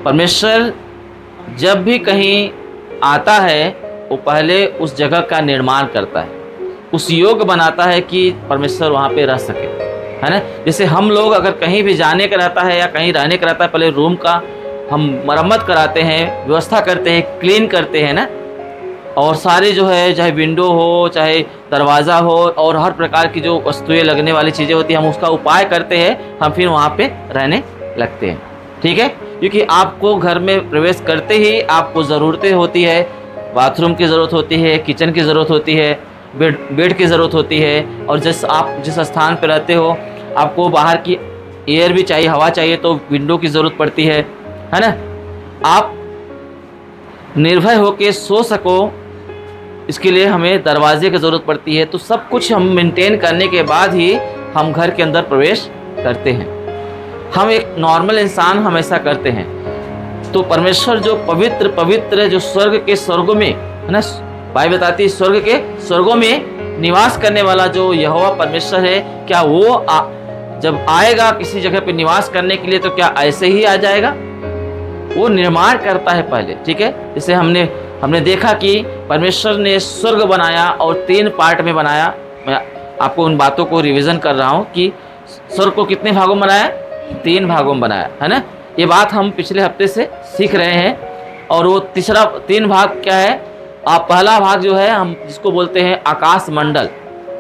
परमेश्वर जब भी कहीं आता है वो पहले उस जगह का निर्माण करता है, उस योग्य बनाता है कि परमेश्वर वहाँ पे रह सके, है ना। जैसे हम लोग अगर कहीं भी जाने का रहता है या कहीं रहने का रहता है, पहले रूम का हम मरम्मत कराते हैं, व्यवस्था करते हैं, क्लीन करते हैं ना, और सारे जो है चाहे विंडो हो चाहे दरवाज़ा हो और हर प्रकार की जो वस्तुएं लगने वाली चीज़ें होती हैं हम उसका उपाय करते हैं, हम फिर वहाँ पे रहने लगते हैं, ठीक है। क्योंकि आपको घर में प्रवेश करते ही आपको ज़रूरतें होती है, बाथरूम की ज़रूरत होती है, किचन की ज़रूरत होती है, बेड की ज़रूरत होती है, और जिस स्थान पर रहते हो आपको बाहर की एयर भी चाहिए, हवा चाहिए, तो विंडो की ज़रूरत पड़ती है ना। आप निर्भय होकर सो सको इसके लिए हमें दरवाजे की ज़रूरत पड़ती है। तो सब कुछ हम मेंटेन करने के बाद ही हम घर के अंदर प्रवेश करते हैं। हम एक नॉर्मल इंसान हम ऐसा करते हैं। तो परमेश्वर जो पवित्र जो स्वर्ग के स्वर्गों में है ना, बाइबल बताती है स्वर्ग के स्वर्गों में निवास करने वाला जो यहोवा परमेश्वर है, क्या वो जब आएगा किसी जगह पे निवास करने के लिए तो क्या ऐसे ही आ जाएगा? वो निर्माण करता है पहले, ठीक है। जैसे हमने देखा कि परमेश्वर ने स्वर्ग बनाया और 3 पार्ट में बनाया। मैं आपको उन बातों को रिवीजन कर रहा हूँ कि स्वर्ग को कितने भागों में बनाया, 3 भागों में बनाया, है ना। ये बात हम पिछले हफ्ते से सीख रहे हैं। और वो 3 भाग क्या है? पहला भाग जो है हम जिसको बोलते हैं आकाश मंडल,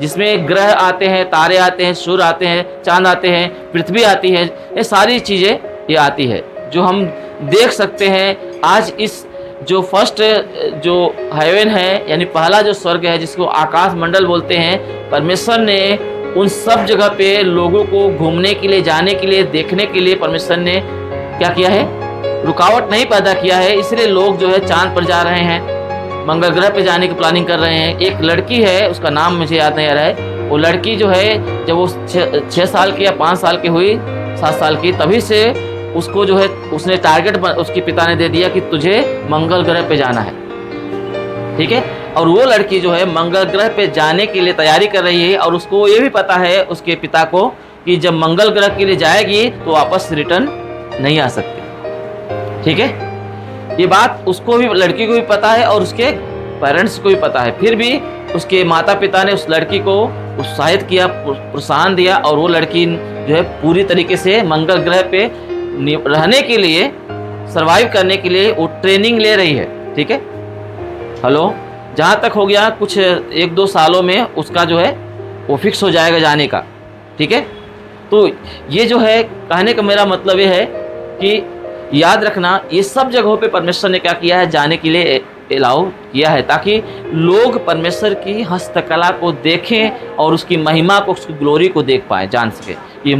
जिसमें ग्रह आते हैं, तारे आते हैं, सूर्य आते हैं, चांद आते हैं, पृथ्वी आती है, ये सारी चीज़ें ये आती है जो हम देख सकते हैं। आज इस जो फर्स्ट जो हेवन है यानी पहला जो स्वर्ग है जिसको आकाश मंडल बोलते हैं, परमेश्वर ने उन सब जगह पे लोगों को घूमने के लिए, जाने के लिए, देखने के लिए परमेश्वर ने क्या किया है? रुकावट नहीं पैदा किया है। इसलिए लोग जो है चांद पर जा रहे हैं, मंगल ग्रह पे जाने की प्लानिंग कर रहे हैं। एक लड़की है, उसका नाम मुझे याद नहीं आ रहा है, वो लड़की जो है जब वो 6 साल की या 5 साल की हुई, 7 साल की, तभी से उसको जो है उसने टारगेट उसके पिता ने दे दिया कि तुझे मंगल ग्रह पे जाना है, ठीक है। और वो लड़की जो है मंगल ग्रह पे जाने के लिए तैयारी कर रही है और उसको ये भी पता है उसके पिता को कि जब मंगल ग्रह के लिए जाएगी तो वापस रिटर्न नहीं आ सकती, ठीक है। ये बात उसको भी, लड़की को भी पता है और उसके पेरेंट्स को भी पता है। फिर भी उसके माता पिता ने उस लड़की को उत्साहित किया, प्रोत्साहन दिया और वो लड़की जो है पूरी तरीके से मंगल ग्रह पे रहने के लिए, सरवाइव करने के लिए वो ट्रेनिंग ले रही है, ठीक है। हेलो, जहाँ तक हो गया कुछ 1-2 सालों में उसका जो है वो फिक्स हो जाएगा जाने का, ठीक है। तो ये जो है कहने का मेरा मतलब ये है कि याद रखना ये सब जगहों पे परमेश्वर ने क्या किया है? जाने के लिए अलाउ किया है ताकि लोग परमेश्वर की हस्तकला को देखें और उसकी महिमा को, उसकी ग्लोरी को देख पाए, जान सके। ये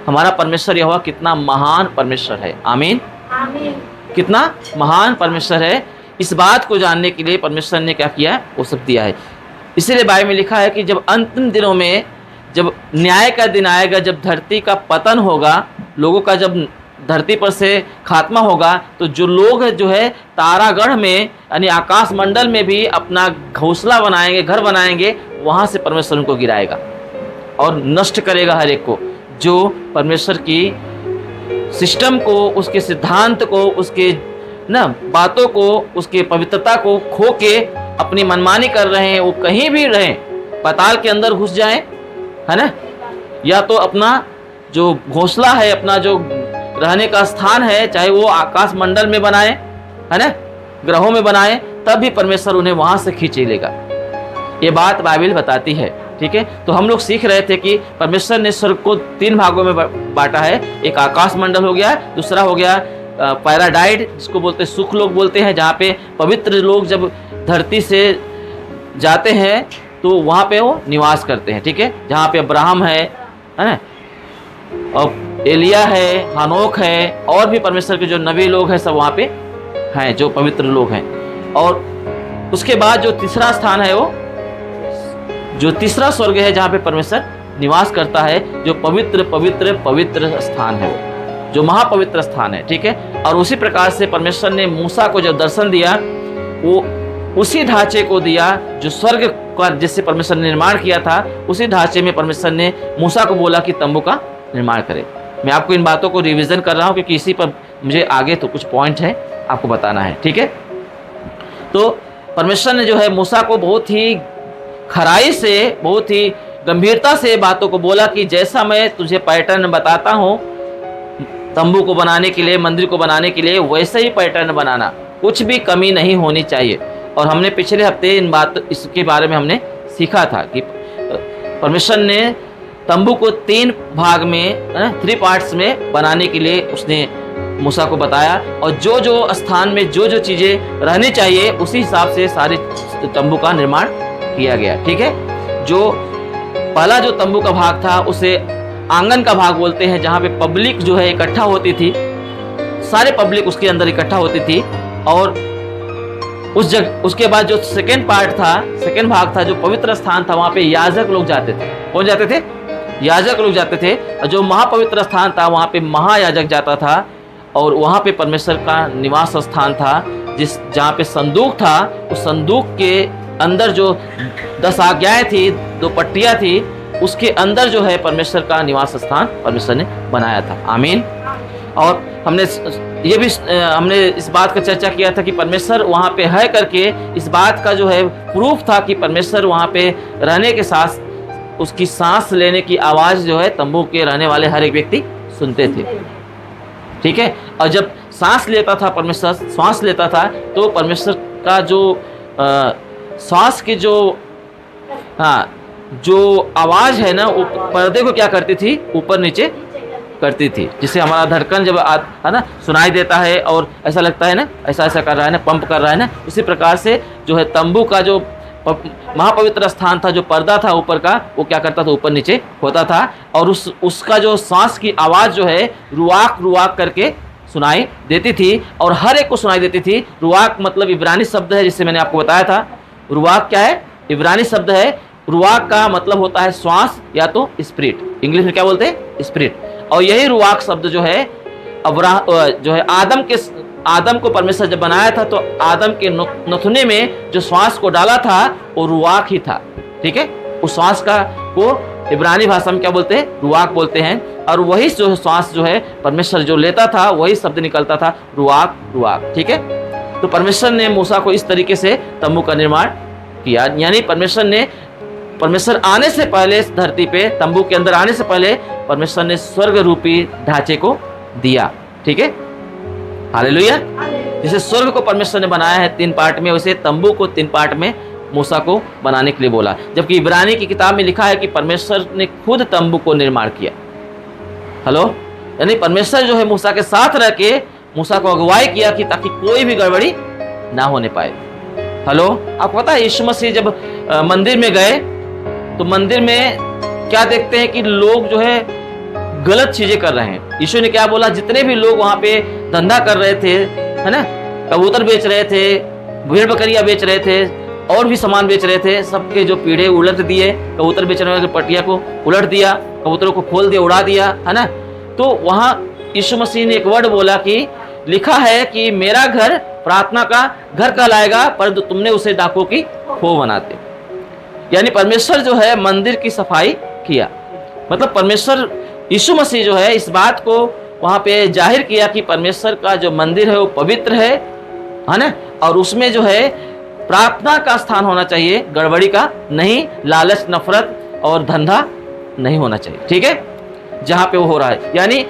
हमारा परमेश्वर यहोवा कितना महान परमेश्वर है। आमीन, आमीन। कितना महान परमेश्वर है, इस बात को जानने के लिए परमेश्वर ने क्या किया है? वो सब दिया है। इसीलिए बाइबल में लिखा है कि जब अंतिम दिनों में जब न्याय का दिन आएगा, जब धरती का पतन होगा, लोगों का जब धरती पर से खात्मा होगा, तो जो लोग जो है तारागढ़ में यानी आकाश मंडल में भी अपना घोंसला बनाएंगे, घर बनाएंगे, वहाँ से परमेश्वर उनको गिराएगा और नष्ट करेगा हर एक को जो परमेश्वर की सिस्टम को, उसके सिद्धांत को, उसके ना बातों को, उसके पवित्रता को खो के अपनी मनमानी कर रहे हैं। वो कहीं भी रहें, पाताल के अंदर घुस जाएं, है ना, या तो अपना जो घोंसला है, अपना जो रहने का स्थान है, चाहे वो आकाश मंडल में बनाए, है ना, ग्रहों में बनाए, तब भी परमेश्वर उन्हें वहां से खींच लेगा। ये बात बाइबल बताती है, ठीक है। तो हम लोग सीख रहे थे कि परमेश्वर ने स्वर्ग को 3 भागों में बांटा है। एक आकाश मंडल हो गया, दूसरा हो गया पैराडाइड जिसको बोलते हैं, सुख लोग बोलते हैं, जहाँ पे पवित्र लोग जब धरती से जाते हैं तो वहाँ पे वो निवास करते हैं, ठीक है। जहाँ पे अब्राहम है ना, और एलिया है, हनोक है, और भी परमेश्वर के जो नबी लोग हैं सब वहाँ पे हैं, जो पवित्र लोग हैं। और उसके बाद जो तीसरा स्थान है, वो जो तीसरा स्वर्ग है जहाँ पे परमेश्वर निवास करता है, जो पवित्र पवित्र पवित्र स्थान है, वो जो महापवित्र स्थान है, ठीक है। और उसी प्रकार से परमेश्वर ने मूसा को जब दर्शन दिया, वो उसी ढांचे को दिया जो स्वर्ग का जिससे परमेश्वर ने निर्माण किया था, उसी ढांचे में परमेश्वर ने मूसा को बोला कि तंबू का निर्माण करे। मैं आपको इन बातों को रिवीजन कर रहा हूँ क्योंकि इसी पर मुझे आगे तो कुछ पॉइंट है आपको बताना है, ठीक है। तो परमेश्वर ने जो है मूसा को बहुत ही खराई से, बहुत ही गंभीरता से बातों को बोला कि जैसा मैं तुझे पैटर्न बताता हूँ तंबू को बनाने के लिए, मंदिर को बनाने के लिए, वैसे ही पैटर्न बनाना, कुछ भी कमी नहीं होनी चाहिए। और हमने पिछले हफ्ते इसके बारे में हमने सीखा था कि परमेश्वर ने तंबू को 3 भाग में, 3 पार्ट्स में बनाने के लिए उसने मूसा को बताया, और जो जो स्थान में जो जो चीज़ें रहनी चाहिए उसी हिसाब से सारे तंबू का निर्माण किया गया, ठीक है। जो पहला जो तंबू का भाग था उसे आंगन का भाग बोलते हैं, जहाँ पे पब्लिक जो है इकट्ठा होती थी, सारे पब्लिक उसके अंदर इकट्ठा होती थी। और उसके बाद जो सेकेंड भाग था, जो पवित्र स्थान था, वहाँ पे याजक लोग जाते थे। कौन जाते थे? याजक लोग जाते थे। और जो महापवित्र स्थान था वहाँ पे महायाजक जाता था, और वहाँ पे परमेश्वर का निवास स्थान था, जहाँ पे संदूक था। उस संदूक के अंदर जो 10 आज्ञाएं थी, 2 पट्टियाँ थी, उसके अंदर जो है परमेश्वर का निवास स्थान परमेश्वर ने बनाया था। आमीन। और हमने इस बात का चर्चा किया था कि परमेश्वर वहाँ पे है करके, इस बात का जो है प्रूफ था कि परमेश्वर वहाँ पे रहने के साथ उसकी सांस लेने की आवाज़ जो है तंबू के रहने वाले हर एक व्यक्ति सुनते थे, ठीक है। और जब सांस लेता था परमेश्वर, श्वास लेता था, तो परमेश्वर का जो सांस की जो आवाज़ है ना, वो पर्दे को क्या करती थी? ऊपर नीचे करती थी, जिससे हमारा धड़कन जब है ना सुनाई देता है और ऐसा लगता है ना ऐसा कर रहा है ना, पंप कर रहा है ना। उसी प्रकार से जो है तंबू का जो महापवित्र स्थान था, जो पर्दा था ऊपर का, वो क्या करता था? ऊपर नीचे होता था। और उसका जो सांस की आवाज़ जो है रुआक रुआक करके सुनाई देती थी, और हर एक को सुनाई देती थी। रुआक मतलब इब्रानी शब्द है, जिससे मैंने आपको बताया था। रुआक क्या है? इब्रानी शब्द है। रुआक का मतलब होता है श्वास या तो स्पिरिट, इंग्लिश में क्या बोलते हैं? स्पिरिट। और यही रुआक शब्द जो है आदम को परमेश्वर जब बनाया था, तो आदम के नथुने में जो श्वास को डाला था वो रुआक ही था, ठीक है। उस श्वास को इब्रानी भाषा में क्या बोलते हैं? रुआक बोलते हैं। और वही जो श्वास जो है परमेश्वर जो लेता था, वही शब्द निकलता था, रुआक रुआक, ठीक है। तो परमेश्वर ने मूसा को इस तरीके से तंबू का निर्माण किया। यानी परमेश्वर आने से पहले इस धरती पे, तंबू के अंदर आने से पहले परमेश्वर ने स्वर्ग रूपी ढांचे को दिया, ठीक है। हालेलुया। जैसे स्वर्ग को परमेश्वर ने बनाया है 3 पार्ट में, वैसे तंबू को 3 पार्ट में मूसा को बनाने के लिए बोला। जबकि इब्रानी की किताब में लिखा है कि परमेश्वर ने खुद तंबू को निर्माण किया। हेलो, यानी परमेश्वर जो है मूसा के साथ रह के मूसा को अगुवाई किया कि ताकि कोई भी गड़बड़ी ना होने पाए। हेलो, आपको पता है यीशु मसीह जब मंदिर में गए तो मंदिर में क्या देखते हैं कि लोग जो है गलत चीजें कर रहे हैं। यीशु ने क्या बोला? जितने भी लोग वहां पे धंधा कर रहे थे, है ना, कबूतर बेच रहे थे, भेड़ बकरियां बेच रहे थे, और भी सामान बेच रहे थे, सबके जो पीढ़े उलट दिए। कबूतर बेचने वाले पटिया को उलट दिया, कबूतरों को खोल दिया, उड़ा दिया, है ना। तो वहां यीशु मसीह ने एक वर्ड बोला कि लिखा है कि मेरा घर प्रार्थना का घर कहलाएगा, परंतु तुमने उसे डाकुओं की खो बनाते। यानी परमेश्वर जो है मंदिर की सफाई किया। मतलब परमेश्वर यीशु मसीह जो है इस बात को वहाँ पे जाहिर किया कि परमेश्वर का जो मंदिर है वो पवित्र है ना, और उसमें जो है प्रार्थना का स्थान होना चाहिए, गड़बड़ी का नहीं, लालच, नफरत और धंधा नहीं होना चाहिए, ठीक है, जहाँ पे वो हो रहा है। यानी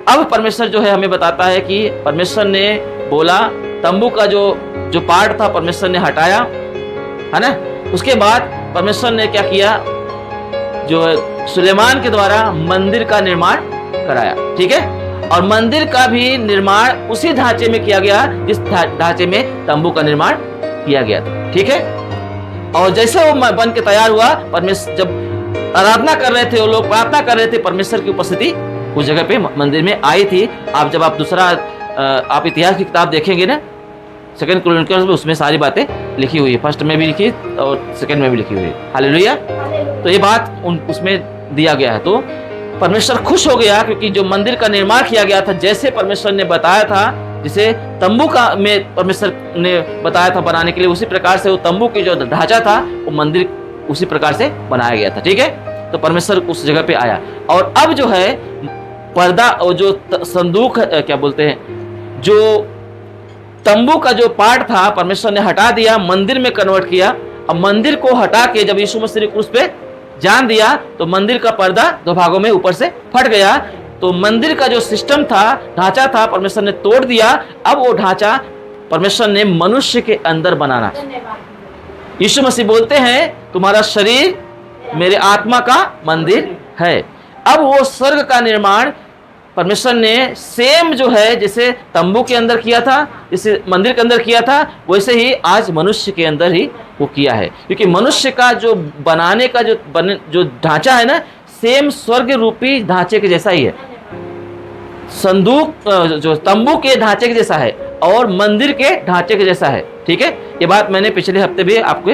अब परमेश्वर जो है हमें बताता है कि परमेश्वर ने बोला, तंबू का जो पार्ट था परमेश्वर ने हटाया, है ना। उसके बाद परमेश्वर ने क्या किया? जो सुलेमान के द्वारा मंदिर का निर्माण कराया, ठीक है। और मंदिर का भी निर्माण उसी ढांचे में किया गया जिस ढांचे में तंबू का निर्माण किया गया था, ठीक है। और जैसे वो बन के तैयार हुआ, परमेश्वर जब आराधना कर रहे थे, वो लोग प्रार्थना कर रहे थे, परमेश्वर की उपस्थिति उस जगह पे मंदिर में आई थी। जब आप आप इतिहास की किताब देखेंगे ना, 2 क्रॉनिकल्स में, उसमें सारी बातें लिखी हुई है। फर्स्ट में भी लिखी और सेकंड में भी लिखी हुई है। हालेलुया। तो ये बात उसमें दिया गया है। तो परमेश्वर खुश हो गया, क्योंकि जो मंदिर का निर्माण किया गया था, जैसे परमेश्वर ने बताया था, जिसे तंबू का में परमेश्वर ने बताया था बनाने के लिए, उसी प्रकार से वो तंबू की जो ढांचा था वो मंदिर उसी प्रकार से बनाया गया था, ठीक है। तो परमेश्वर उस जगह पे आया। और अब जो है पर्दा और जो संदूक क्या बोलते हैं, जो तंबू का जो पार्ट था परमेश्वर ने हटा दिया, मंदिर में कन्वर्ट किया। अब मंदिर को हटा के जब यीशु मसीह ने क्रूस पे जान दिया तो मंदिर का पर्दा दो भागों में ऊपर से फट गया। तो मंदिर का जो सिस्टम था, ढांचा था, परमेश्वर ने तोड़ दिया। अब वो ढांचा परमेश्वर ने मनुष्य के अंदर बनाना। यीशु मसीह बोलते हैं तुम्हारा शरीर मेरे आत्मा का मंदिर है। अब वो स्वर्ग का निर्माण परमेश्वर ने सेम जो है जैसे तंबू के अंदर किया था, जैसे मंदिर के अंदर किया था, वैसे ही आज मनुष्य के अंदर ही वो किया है। क्योंकि मनुष्य का जो बनाने का जो ढांचा है ना, सेम स्वर्ग रूपी ढांचे के जैसा ही है। संदूक जो तंबू के ढांचे के जैसा है और मंदिर के ढांचे के जैसा है। ठीक है, ये बात मैंने पिछले हफ्ते भी आपको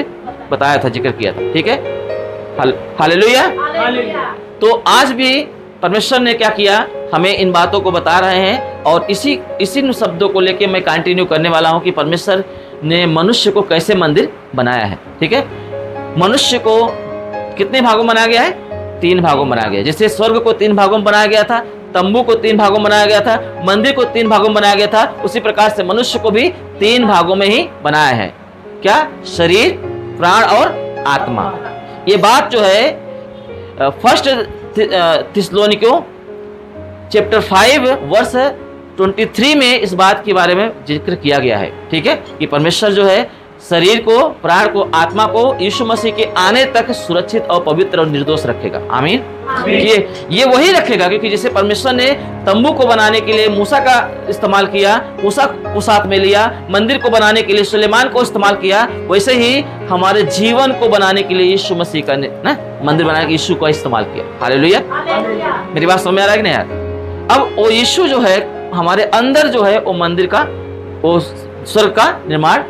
बताया था, जिक्र किया था। ठीक है, हालेलुया। तो आज भी परमेश्वर ने क्या किया, हमें इन बातों को बता रहे हैं और इसी शब्दों को लेके मैं कंटिन्यू करने वाला हूं कि परमेश्वर ने मनुष्य को कैसे मंदिर बनाया है। ठीक है, मनुष्य को कितने भागों में बनाया गया है? 3 भागों में बनाया गया। जैसे स्वर्ग को 3 भागों में बनाया गया था, तंबू को 3 भागों में बनाया गया था, मंदिर को 3 भागों में बनाया गया था, उसी प्रकार से मनुष्य को भी 3 भागों में ही बनाया है। क्या? शरीर, प्राण और आत्मा। ये बात जो है फर्स्ट थिस्सलुनीकियों चैप्टर 5 वर्स 23 में इस बात के बारे में जिक्र किया गया है। ठीक है, कि परमेश्वर जो है शरीर को, प्राण को, आत्मा को यीशु मसीह के आने तक सुरक्षित और पवित्र और निर्दोष रखेगा। आमीन। ये वही रखेगा, क्योंकि जैसे परमेश्वर ने तंबू को बनाने के लिए मूसा का इस्तेमाल किया, मूसा को साथ में लिया, मंदिर को बनाने के लिए सुलेमान को इस्तेमाल किया, वैसे ही हमारे जीवन को बनाने के लिए यीशु मसीह का ना मंदिर बनाने के यीशु का इस्तेमाल किया। हालेलुया। मेरी बात समझ में आ रहा है कि नहीं यार? अब वो यीशु जो है हमारे अंदर जो है वो मंदिर का, वो स्वर्ग का निर्माण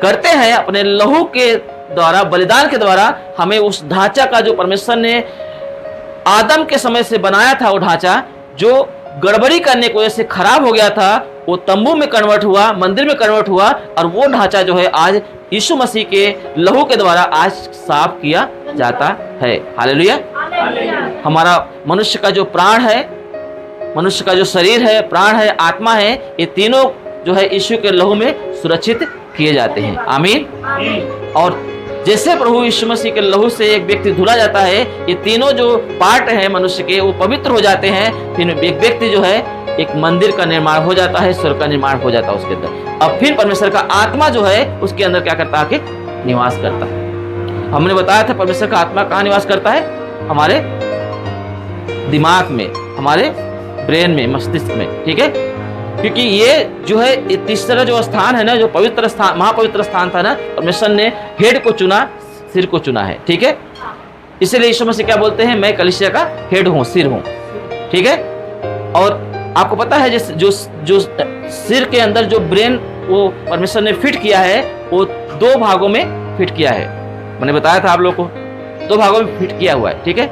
करते हैं अपने लहू के द्वारा, बलिदान के द्वारा। हमें उस ढांचा का जो परमेश्वर ने आदम के समय से बनाया था, वो ढांचा जो गड़बड़ी करने की वजह से खराब हो गया था, वो तंबू में कन्वर्ट हुआ, मंदिर में कन्वर्ट हुआ, और वो ढांचा जो है आज यीशु मसीह के लहू के द्वारा आज साफ किया जाता है। हालेलुया। हमारा मनुष्य का जो प्राण है, मनुष्य का जो शरीर है, प्राण है, आत्मा है, ये तीनों जो है यीशु के लहू में सुरक्षित किए जाते हैं। आमीन। और जैसे प्रभु यीशु मसीह के लहू से एक व्यक्ति धुला जाता है, ये तीनों जो पार्ट हैं मनुष्य के वो पवित्र हो जाते हैं। फिर एक व्यक्ति जो है एक मंदिर का निर्माण हो जाता है, स्वर्ग का निर्माण हो जाता है उसके अंदर। अब फिर परमेश्वर का आत्मा जो है उसके अंदर क्या करता है? आके निवास करता है। हमने बताया था परमेश्वर का आत्मा कहाँ निवास करता है? हमारे दिमाग में, हमारे ब्रेन में, मस्तिष्क में। ठीक है, क्योंकि ये जो है तीसरा जो स्थान है ना, जो पवित्र स्थान, महापवित्र स्थान था ना, परमेश्वर ने हेड को चुना, सिर को चुना है। ठीक है, इसलिए यीशु मसीह क्या बोलते हैं? मैं कलीसिया का हेड हूँ, सिर हूँ। ठीक है, और आपको पता है जो सिर के अंदर जो ब्रेन वो परमेश्वर ने फिट किया है, वो 2 भागों में फिट किया है। मैंने बताया था आप लोग को 2 भागों में फिट किया हुआ है। ठीक है,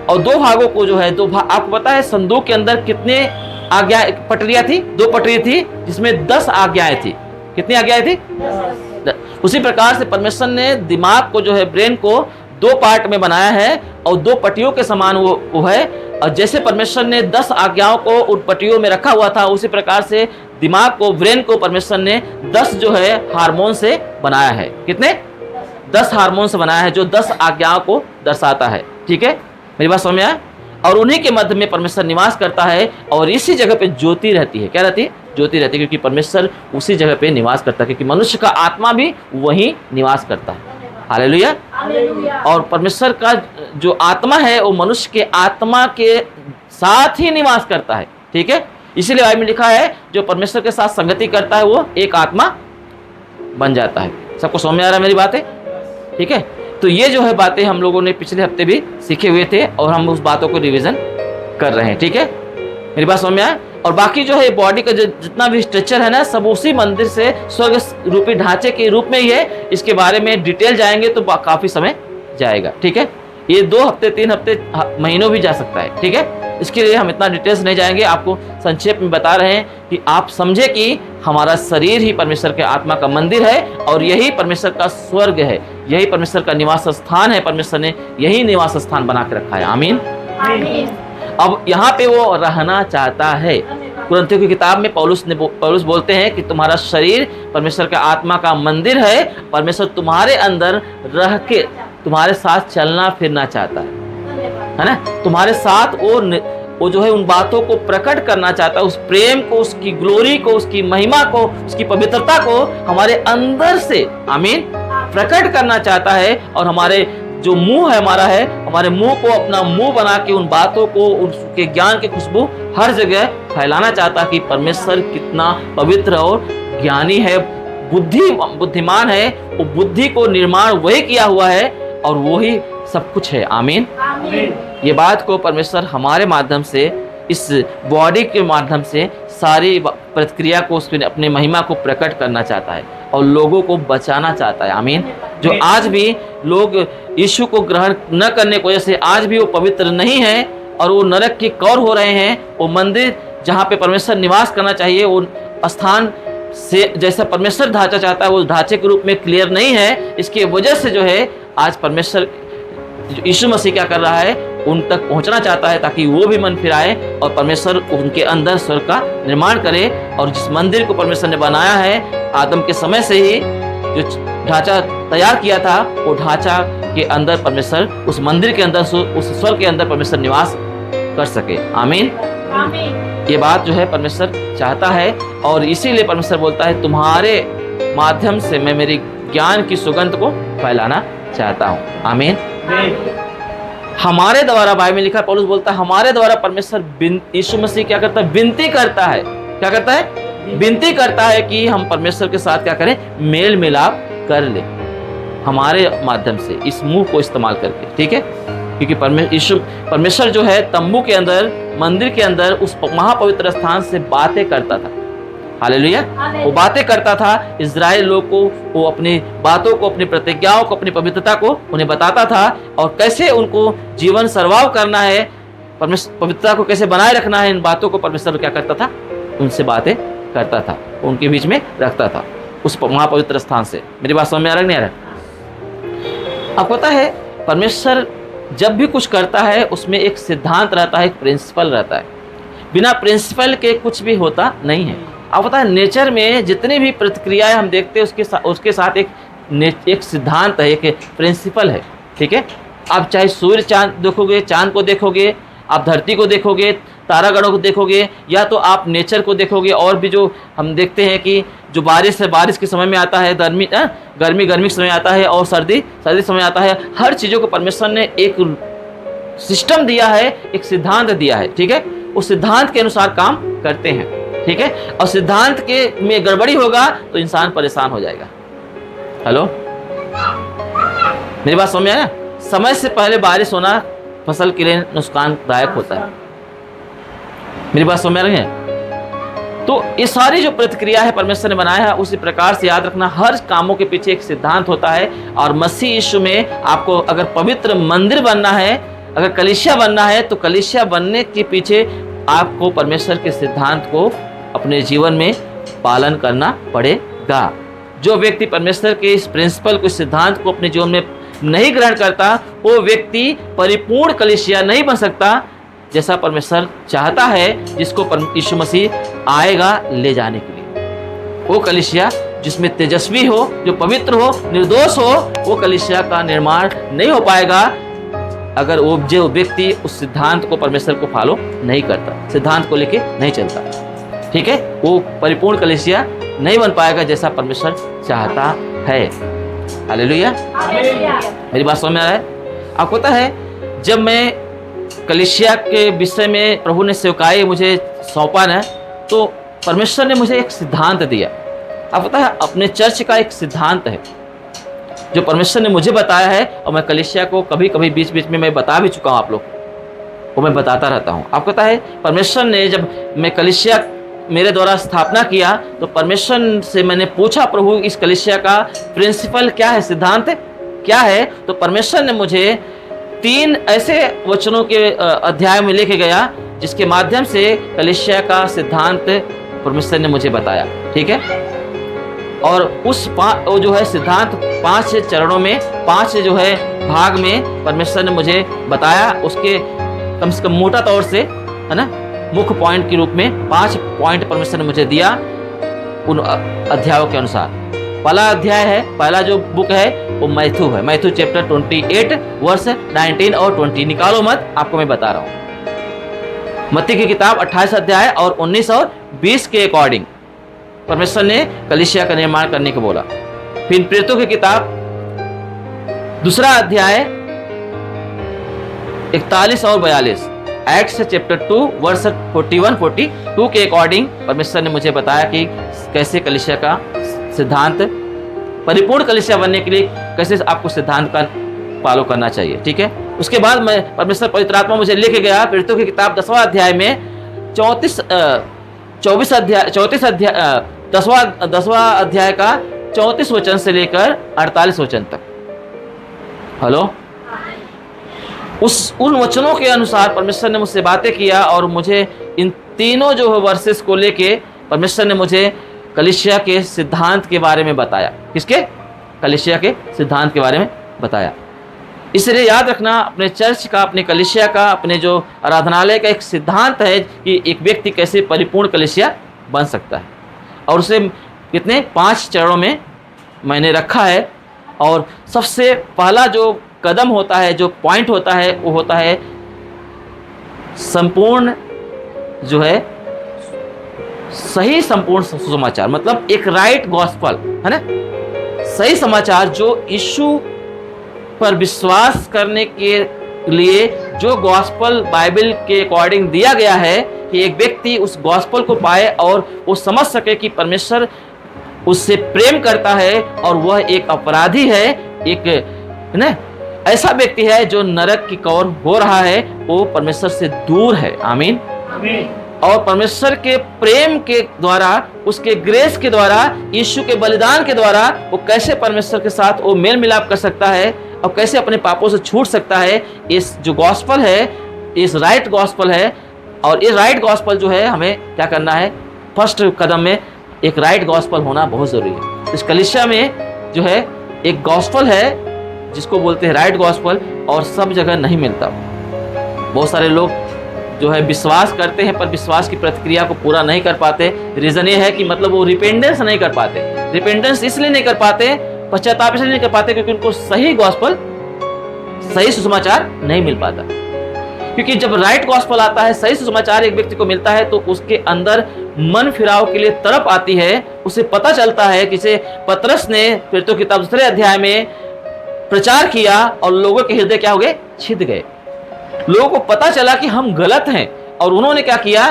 और 2 भागों को जो है आपको पता है संदूक के अंदर कितने आज्ञा पटरियां थी? 2 पटरी थी, जिसमें 10 आज्ञाएं थी। कितनी आज्ञाएं थी? उसी प्रकार से परमेश्वर ने दिमाग को जो है, ब्रेन को 2 पार्ट में बनाया है और 2 पट्टियों के समान वो है। और जैसे परमेश्वर ने 10 आज्ञाओं को उन पट्टियों में रखा हुआ था, उसी प्रकार से दिमाग को, ब्रेन को परमेश्वर ने 10 जो है हार्मोन से बनाया है। कितने? 10 हार्मोन से बनाया है, जो 10 आज्ञाओं को दर्शाता है। ठीक है, मेरी बात समझ में आया? और उन्हीं के मध्य में परमेश्वर निवास करता है, और इसी जगह पे ज्योति रहती है। क्या रहती है? ज्योति रहती है, क्योंकि परमेश्वर उसी जगह पे निवास करता है, क्योंकि मनुष्य का आत्मा भी वहीं निवास करता है। हालेलुया। और परमेश्वर का जो आत्मा है वो मनुष्य के आत्मा के साथ ही निवास करता है। ठीक है, इसीलिए बाइबल में लिखा है जो परमेश्वर के साथ संगति करता है वो एक आत्मा बन जाता है। सबको समझ में आ रहा है मेरी बातें? ठीक है, तो ये जो है बातें हम लोगों ने पिछले हफ्ते भी सीखे हुए थे और हम उस बातों को रिवीजन कर रहे हैं। ठीक है, मेरी बात समझ में आया? और बाकी जो है बॉडी का जितना भी स्ट्रक्चर है ना, सब उसी मंदिर से स्वर्ग रूपी ढांचे के रूप में ही है। इसके बारे में डिटेल जाएंगे तो काफी समय जाएगा। ठीक है, ये 2 हफ्ते, 3 हफ्ते, महीनों भी जा सकता है। ठीक है, इसके लिए हम इतना डिटेल्स नहीं जाएंगे, आपको संक्षेप में बता रहे हैं कि आप समझे कि हमारा शरीर ही परमेश्वर के आत्मा का मंदिर है और यही परमेश्वर का स्वर्ग है, यही परमेश्वर का निवास स्थान है। परमेश्वर ने यही निवास स्थान बना के रखा है। आमीन। अब यहाँ पे वो रहना चाहता है। कुरिन्थियों की किताब में पौलुस बोलते हैं कि तुम्हारा शरीर परमेश्वर का आत्मा का मंदिर है, परमेश्वर तुम्हारे अंदर रह के तुम्हारे साथ चलना फिरना चाहता है ना। तुम्हारे साथ वो जो है उन बातों को प्रकट करना चाहता है, उस प्रेम को, उसकी ग्लोरी को, उसकी महिमा को, उसकी पवित्रता को हमारे अंदर से आमीन प्रकट करना चाहता है। और हमारे जो मुंह है हमारा है, हमारे मुंह को अपना मुंह बना के उन बातों को, उसके ज्ञान की खुशबू हर जगह फैलाना चाहता है कि परमेश्वर कितना पवित्र और ज्ञानी है, बुद्धिमान है। वो बुद्धि को निर्माण वही किया हुआ है और वही सब कुछ है। आमीन। ये बात को परमेश्वर हमारे माध्यम से, इस बॉडी के माध्यम से सारी प्रतिक्रिया को, उसकी अपने महिमा को प्रकट करना चाहता है और लोगों को बचाना चाहता है। आमीन। जो आज भी लोग यीशु को ग्रहण न करने की वजह से आज भी वो पवित्र नहीं है और वो नरक की कौर हो रहे हैं। वो मंदिर जहाँ पे परमेश्वर निवास करना चाहिए, वो स्थान से जैसा परमेश्वर ढांचा चाहता है, वो ढांचे के रूप में क्लियर नहीं है। इसकी वजह से जो है आज परमेश्वर यीशु मसीह क्या कर रहा है, उन तक पहुंचना चाहता है ताकि वो भी मन फिराए और परमेश्वर उनके अंदर स्वर्ग का निर्माण करे। और जिस मंदिर को परमेश्वर ने बनाया है आदम के समय से ही, जो ढांचा तैयार किया था, वो ढांचा के अंदर परमेश्वर, उस मंदिर के अंदर, उस स्वर्ग के अंदर परमेश्वर निवास कर सके। आमीन। ये बात जो है परमेश्वर चाहता है और इसीलिए परमेश्वर बोलता है तुम्हारे माध्यम से मैं मेरी ज्ञान की सुगंध को फैलाना चाहता हूँ। आमीन। हमारे द्वारा, बाइबल में लिखा, पौलुस बोलता है हमारे द्वारा परमेश्वर यीशु मसीह क्या करता है, विनती करता है। क्या करता है? विनती करता है कि हम परमेश्वर के साथ क्या करें, मेल मिलाप कर ले हमारे माध्यम से, इस मुंह को इस्तेमाल करके। ठीक है, क्योंकि परमेश्वर जो है तंबू के अंदर, मंदिर के अंदर, उस महापवित्र स्थान से बातें करता था। हालेलुया। वो बातें करता था इज़राइल लोग को, वो अपनी बातों को, अपनी प्रतिज्ञाओं को, अपनी पवित्रता को उन्हें बताता था और कैसे उनको जीवन सर्वाव करना है, पवित्रता को कैसे बनाए रखना है। इन बातों को परमेश्वर क्या करता था, उनसे बातें करता था, उनके बीच में रखता था उस महापवित्र स्थान से। मेरी बात समझ में आ रहा नहीं आ रहा? आपको पता है परमेश्वर जब भी कुछ करता है उसमें एक सिद्धांत रहता है, एक प्रिंसिपल रहता है। बिना प्रिंसिपल के कुछ भी होता नहीं है। आप पता है नेचर में जितनी भी प्रतिक्रियाएं हम देखते हैं उसके साथ एक सिद्धांत है, एक प्रिंसिपल है। ठीक है, आप चाहे सूर्य चांद देखोगे, चांद को देखोगे, आप धरती को देखोगे, तारागणों को देखोगे, या तो आप नेचर को देखोगे। और भी जो हम देखते हैं कि जो बारिश है, बारिश के समय में आता है, गर्मी के समय आता है, और सर्दी समय आता है। हर चीज़ों को परमेश्वर ने एक सिस्टम दिया है, एक सिद्धांत दिया है। ठीक है, उस सिद्धांत के अनुसार काम करते हैं। ठीक है, और सिद्धांत के में गड़बड़ी होगा तो इंसान परेशान हो जाएगा। हेलो, मेरी बात समझ में आया? समय से पहले बारिश होना फसल के लिए नुकसानदायक होता है। मेरी बात समझ में आ रही है? तो ये सारी जो प्रतिक्रिया है परमेश्वर ने बनाया है, उसी प्रकार से याद रखना हर कामों के पीछे एक सिद्धांत होता है। और मसीह यीशु में आपको अगर पवित्र मंदिर बनना है, अगर कलीसिया बनना है, तो कलीसिया बनने के पीछे आपको परमेश्वर के सिद्धांत को अपने जीवन में पालन करना पड़ेगा। जो व्यक्ति परमेश्वर के इस प्रिंसिपल को, इस सिद्धांत को अपने जीवन में नहीं ग्रहण करता, वो व्यक्ति परिपूर्ण कलीसिया नहीं बन सकता जैसा परमेश्वर चाहता है, जिसको यीशु मसीह आएगा ले जाने के लिए। वो कलीसिया जिसमें तेजस्वी हो, जो पवित्र हो, निर्दोष हो, वो कलीसिया का निर्माण नहीं हो पाएगा अगर वो जो व्यक्ति उस सिद्धांत को, परमेश्वर को फॉलो नहीं करता, सिद्धांत को लेके नहीं चलता। ठीक है, वो परिपूर्ण कलीसिया नहीं बन पाएगा जैसा परमेश्वर चाहता है। हालेलुया। मेरी बात समझ में आ रहा है? आपको पता है जब मैं कलीसिया के विषय में प्रभु ने सेवकाई मुझे सौंपा ना, तो परमेश्वर ने मुझे एक सिद्धांत दिया। आपको पता है अपने चर्च का एक सिद्धांत है जो परमेश्वर ने मुझे बताया है, और मैं कलीसिया को कभी कभी बीच बीच में मैं बता भी चुका हूँ, आप लोग को मैं बताता रहता हूँ। आपको पता है परमेश्वर ने, जब मैं कलीसिया मेरे द्वारा स्थापना किया, तो परमेश्वर से मैंने पूछा, प्रभु इस कलीसिया का प्रिंसिपल क्या है, सिद्धांत क्या है? तो परमेश्वर ने मुझे 3 ऐसे वचनों के अध्याय में लेके गया जिसके माध्यम से कलीसिया का सिद्धांत परमेश्वर ने मुझे बताया। ठीक है, और उस वो जो है सिद्धांत 5 चरणों में, 5 जो है भाग में परमेश्वर ने मुझे बताया। उसके कम से कम मोटा तौर से, है ना, मुख्य पॉइंट के रूप में 5 पॉइंट परमेश्वर ने मुझे दिया उन अध्यायों के अनुसार। पहला अध्याय है, पहला जो बुक है वो मैथ्यू है। मैथ्यू चैप्टर 28 वर्स 19 और 20। निकालो मत, आपको मैं बता रहा हूं। मत्ती की किताब 28 अध्याय और 19 और 20 के अकॉर्डिंग परमेश्वर ने कलीसिया का निर्माण करने को बोला। फिर प्रेरितों की किताब दूसरा अध्याय 41 और 42, एक्ट्स चैप्टर 2 वर्स 41-42 के अकॉर्डिंग परमेश्वर ने मुझे बताया कि कैसे कलीसिया का सिद्धांत, परिपूर्ण कलीसिया बनने के लिए कैसे आपको सिद्धांत का फॉलो करना चाहिए। ठीक है, उसके बाद मैं परमेश्वर पवित्र आत्मा मुझे लेके गया प्रेरितों की किताब 10वां अध्याय में 10वां अध्याय का 34 वचन से लेकर 48 वचन तक। हेलो, उन वचनों के अनुसार परमेश्वर ने मुझसे बातें किया और मुझे इन तीनों जो वर्सेस को लेके परमेश्वर ने मुझे कलीसिया के सिद्धांत के बारे में बताया। किसके? कलीसिया के सिद्धांत के बारे में बताया। इसलिए याद रखना, अपने चर्च का, अपने कलीसिया का, अपने जो आराधनालय का एक सिद्धांत है कि एक व्यक्ति कैसे परिपूर्ण कलीसिया बन सकता है, और उसे कितने 5 चरणों में मैंने रखा है। और सबसे पहला जो कदम होता है, जो पॉइंट होता है, वो होता है संपूर्ण जो है सही संपूर्ण सुसमाचार, मतलब एक राइट गॉस्पल, है ना, सही समाचार जो यीशु पर विश्वास करने के लिए जो गॉस्पल बाइबल के अकॉर्डिंग दिया गया है कि एक व्यक्ति उस गॉस्पल को पाए और वो समझ सके कि परमेश्वर उससे प्रेम करता है और वह एक अपराधी है, एक, है ना, ऐसा व्यक्ति है जो नरक की कौर हो रहा है, वो परमेश्वर से दूर है। आमीन, आमीन। और परमेश्वर के प्रेम के द्वारा, उसके ग्रेस के द्वारा, यीशु के बलिदान के द्वारा वो कैसे परमेश्वर के साथ वो मेल मिलाप कर सकता है और कैसे अपने पापों से छूट सकता है। इस जो गॉस्पल है, इस राइट गॉस्पल है, और ये राइट गॉस्पल जो है हमें क्या करना है, फर्स्ट कदम में एक राइट गॉस्पल होना बहुत जरूरी है। इस कलीसिया में जो है एक गॉस्पल है जिसको बोलते हैं राइट गॉस्पल, और सब जगह नहीं मिलता। बहुत सारे लोग जो है विश्वास करते हैं पर विश्वास की प्रतिक्रिया को पूरा नहीं कर पाते। रीजन ये है कि मतलब वो रिपेंडेंस नहीं कर पाते। रिपेंडेंस इसलिए नहीं कर पाते, पश्चाताप इसलिए नहीं कर पाते क्योंकि उनको सही गॉस्पल, सही सुसमाचार नहीं मिल पाता। क्योंकि जब राइट गॉस्पल आता है, सही सुसमाचार एक व्यक्ति को मिलता है, तो उसके अंदर मन फिराव के लिए तड़प आती है। उसे पता चलता है कि पतरस ने प्रेरितों की किताब 2 अध्याय में प्रचार किया और लोगों के हृदय क्या हो गए, छिद गए। लोगों को पता चला कि हम गलत हैं, और उन्होंने क्या किया,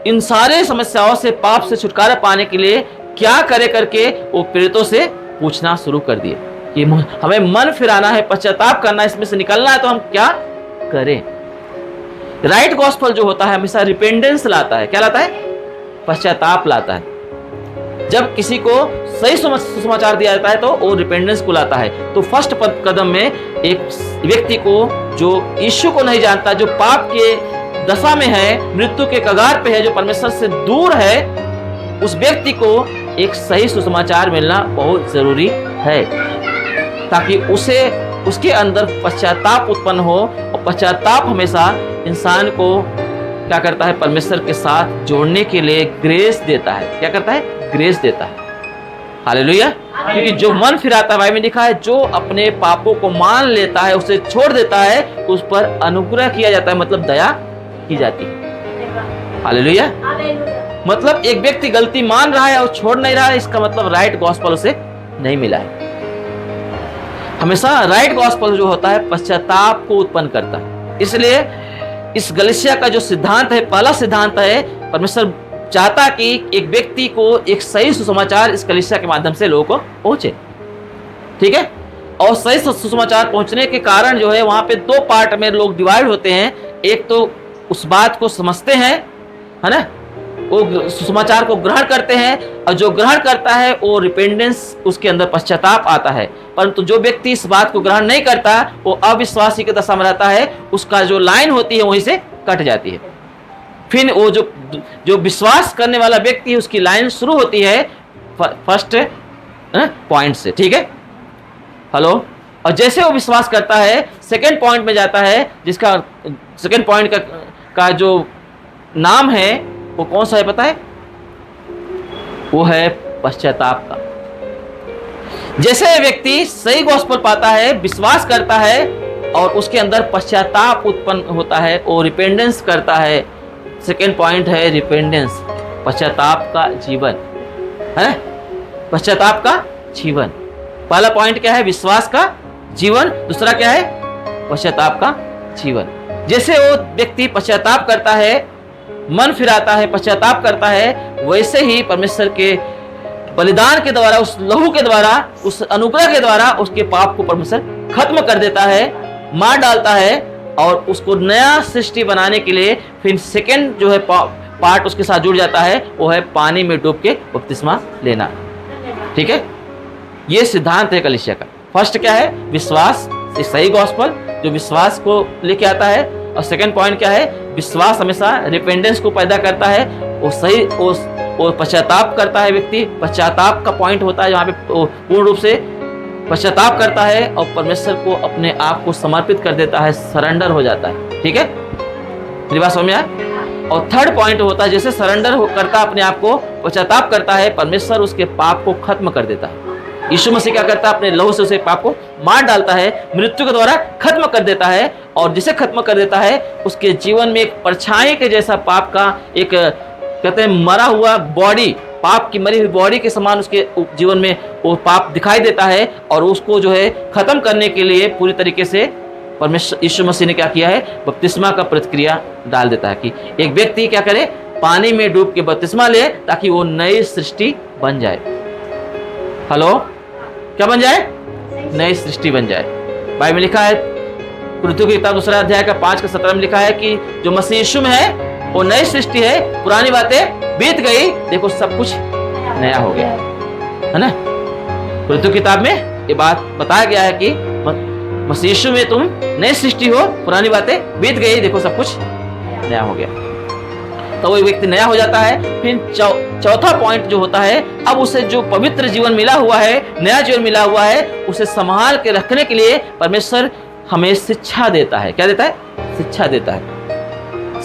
इन सारे समस्याओं से, पाप से छुटकारा पाने के लिए क्या करे करके वो प्रेरितों से पूछना शुरू कर दिए कि हमें मन फिराना है, पश्चाताप करना है, इसमें से निकलना है, तो हम क्या करें। राइट गॉस्पल जो होता है हमेशा रिपेंडेंस लाता है। क्या लाता है? पश्चाताप लाता है। जब किसी को सही सुसमाचार दिया जाता है तो वो रिपेंडेंस को लाता है। तो फर्स्ट कदम में एक व्यक्ति को जो यीशु को नहीं जानता, जो पाप के दशा में है, मृत्यु के कगार पे है, जो परमेश्वर से दूर है, उस व्यक्ति को एक सही सुसमाचार मिलना बहुत जरूरी है, ताकि उसके अंदर पश्चाताप उत्पन्न हो। और पश्चाताप हमेशा इंसान को क्या करता है, परमेश्वर के साथ जोड़ने के लिए ग्रेस देता है। क्या करता है? ग्रेस देता है। हालेलुया। क्योंकि जो मन फिराता है, बाइबल में लिखा है, जो अपने पापों को मान लेता है, उसे छोड़ देता है, उस पर अनुग्रह किया जाता है, मतलब दया की जाती है। हालेलुया। मतलब एक व्यक्ति गलती मान रहा है और छोड़ नहीं रहा है, इसका मतलब राइट गॉस्पल उसे नहीं मिला है। हमेशा राइट गॉस्पल जो होता है पश्चाताप को उत्पन्न करता है। इसलिए इस कलीसिया का जो सिद्धांत है, पहला सिद्धांत है, परमेश्वर चाहता कि एक व्यक्ति को एक सही सुसमाचार इस कलीसिया के माध्यम से लोगों को पहुंचे। ठीक है, और सही सुसमाचार पहुंचने के कारण जो है वहां पे 2 पार्ट में लोग डिवाइड होते हैं। एक तो उस बात को समझते हैं, है ना, वो सुसमाचार को ग्रहण करते हैं, और जो ग्रहण करता है वो रिपेंडेंस, उसके अंदर पश्चाताप आता है। परंतु जो व्यक्ति इस बात को ग्रहण नहीं करता, वो अविश्वासी की दशा में रहता है, उसका जो लाइन होती है वहीं से कट जाती है। फिर वो जो विश्वास करने वाला व्यक्ति है, उसकी लाइन शुरू होती है फर्स्ट पॉइंट से। ठीक है, हेलो। और जैसे वो विश्वास करता है, सेकेंड पॉइंट में जाता है, जिसका सेकेंड पॉइंट का जो नाम है वो कौन सा है पता है? वो है पश्चाताप का। जैसे व्यक्ति सही गॉस्पेल पाता है, विश्वास करता है और उसके अंदर पश्चाताप उत्पन्न होता है, वो रिपेंडेंस करता है। सेकेंड पॉइंट है रिपेंडेंस, पश्चाताप का जीवन है, पश्चाताप का जीवन। पहला पॉइंट क्या है? विश्वास का जीवन। दूसरा क्या है? पश्चाताप का जीवन। जैसे वो व्यक्ति पश्चाताप करता है, मन फिराता है, पश्चाताप करता है, वैसे ही परमेश्वर के बलिदान के द्वारा, उस लहू के द्वारा, उस अनुग्रह के द्वारा उसके पाप को परमेश्वर खत्म कर देता है, मार डालता है और उसको नया सृष्टि बनाने के लिए फिर सेकेंड जो है पार्ट उसके साथ जुड़ जाता है, वो है पानी में डूब के बपतिस्मा लेना। ठीक है, ये सिद्धांत है कलीसिया का। फर्स्ट क्या है? विश्वास, सही गॉस्पेल जो विश्वास को लेके आता है। और सेकंड पॉइंट क्या है? विश्वास हमेशा रिपेंडेंस को पैदा करता है, वो सही वो पश्चाताप करता है व्यक्ति। पश्चाताप का पॉइंट होता है जहाँ पे पूर्ण रूप से पश्चाताप करता है और परमेश्वर को अपने आप को समर्पित कर देता है, सरेंडर हो जाता है। ठीक है, मेरी बात समझ में आए? और थर्ड पॉइंट होता है, जैसे सरेंडर करता अपने आप को, पश्चाताप करता है, परमेश्वर उसके पाप को खत्म कर देता है। यीशु मसीह क्या करता है? अपने लहू से उसे पाप को मार डालता है, मृत्यु के द्वारा खत्म कर देता है। और जिसे खत्म कर देता है उसके जीवन में एक परछाई के जैसा पाप का एक कहते हैं मरा हुआ बॉडी, पाप की मरी हुई बॉडी के समान उसके जीवन में वो पाप दिखाई देता है। और उसको जो है खत्म करने के लिए पूरी तरीके से परमेश्वर यीशु मसीह ने क्या किया है? बपतिस्मा का प्रतिक्रिया डाल देता है कि एक व्यक्ति क्या करे? पानी में डूब के बपतिस्मा ले, ताकि वो नई सृष्टि बन जाए। हेलो, क्या बन जाए? नई सृष्टि बन जाए। बाइबल में लिखा है, कुरिन्थियों की किताब 2 अध्याय का 5-17 में लिखा है कि जो मसीह यीशु में है वो नई सृष्टि है, पुरानी बातें बीत गई, देखो सब कुछ नया हो गया, है ना। कुरिन्थियों की किताब में ये बात बताया गया है कि मसीह यीशु में तुम नई सृष्टि हो, पुरानी बातें बीत गई, देखो सब कुछ नया हो गया। तो वो व्यक्ति नया हो जाता है। फिर चौथा पॉइंट जो होता है, अब उसे जो पवित्र जीवन मिला हुआ है, नया जीवन मिला हुआ है, उसे संभाल के रखने के लिए परमेश्वर हमें शिक्षा देता है। क्या देता है? शिक्षा देता है।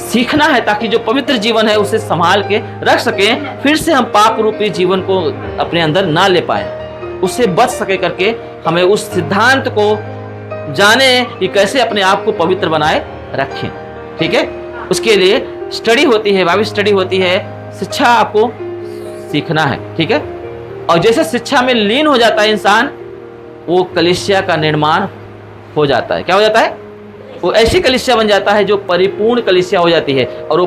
सीखना है ताकि जो पवित्र जीवन है उसे संभाल के रख सकें, फिर से हम पाप रूपी जीवन को अपने अंदर ना ले पाए, उससे बच सके करके हमें उस सिद्धांत को जाने कि कैसे अपने आप को पवित्र बनाए रखें। ठीक है, उसके लिए स्टडी होती है, बाइबल स्टडी होती है, शिक्षा आपको सीखना है। ठीक है, और जैसे शिक्षा में लीन हो जाता है इंसान, वो कलीसिया का निर्माण हो जाता है। क्या हो जाता है? वो ऐसी कलीसिया बन जाता है जो परिपूर्ण कलीसिया हो जाती है। और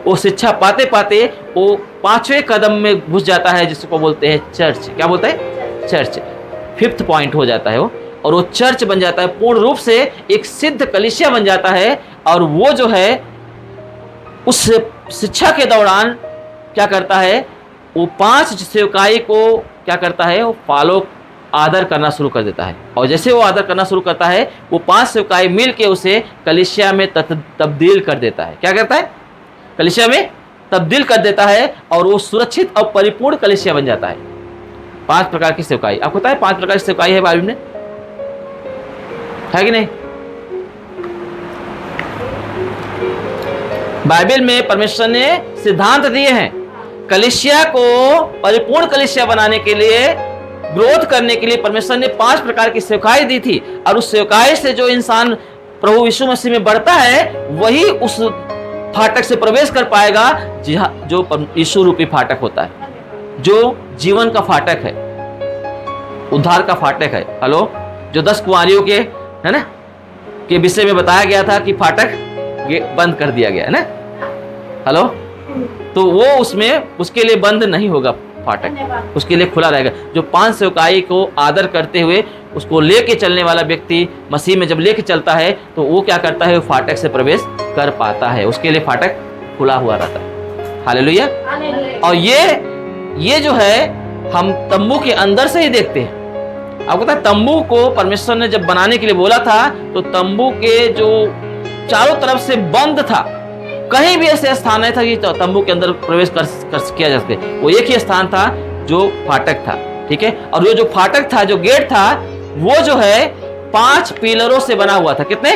वो शिक्षा पाते पाते वो 5वें कदम में घुस जाता है, जिसको बोलते हैं चर्च। क्या बोलते हैं? चर्च। 5th पॉइंट हो जाता है वो, और वो चर्च बन जाता है, पूर्ण रूप से एक सिद्ध कलीसिया बन जाता है। और वो जो है उस शिक्षा के दौरान क्या करता है? वो 5 सेवकाई को क्या करता है? वो फॉलो आदर करना शुरू कर देता है। और जैसे वो आदर करना शुरू करता है, वो 5 सेवकाई मिल के उसे कलीसिया में तब्दील कर देता है। क्या करता है? कलीसिया में तब्दील कर देता है, और वो सुरक्षित और परिपूर्ण कलीसिया बन जाता है। 5 प्रकार की सेवकाई, आपको पता है 5 प्रकार की सेवकाई है बाइबल में, है कि नहीं? बाइबल में परमेश्वर ने सिद्धांत दिए हैं कलीसिया को परिपूर्ण कलीसिया बनाने के लिए, ग्रोथ करने के लिए। परमेश्वर ने 5 प्रकार की सेवकाई दी थी, और उस सेवकाई से जो इंसान प्रभु यीशु मसीह में बढ़ता है, वही उस फाटक से प्रवेश कर पाएगा जो यीशु रूपी फाटक होता है, जो जीवन का फाटक है, उद्धार का फाटक है। हेलो, जो 10 कुंवारियों के है ना के विषय में बताया गया था कि फाटक बंद कर दिया गया है ना। हेलो, तो वो उसमें उसके लिए बंद नहीं होगा फाटक, उसके लिए खुला रहेगा। जो 5 सेवकाई को आदर करते हुए उसको लेके चलने वाला व्यक्ति मसीह में जब लेके चलता है, तो वो क्या करता है? वो फाटक से प्रवेश कर पाता है, उसके लिए फाटक खुला हुआ रहता है। हालेलुया। और ये जो है हम तंबू के अंदर से ही देखते हैं। आपको पता है तंबू को परमेश्वर ने जब बनाने के लिए बोला था, तो तंबू के जो चारों तरफ से बंद था, कहीं भी ऐसे स्थान नहीं था कि तंबू के अंदर प्रवेश कर किया जा सके। वो एक ही स्थान था जो फाटक था। ठीक है, और वो जो फाटक था, जो गेट था, वो जो है 5 पिलरों से बना हुआ था। कितने?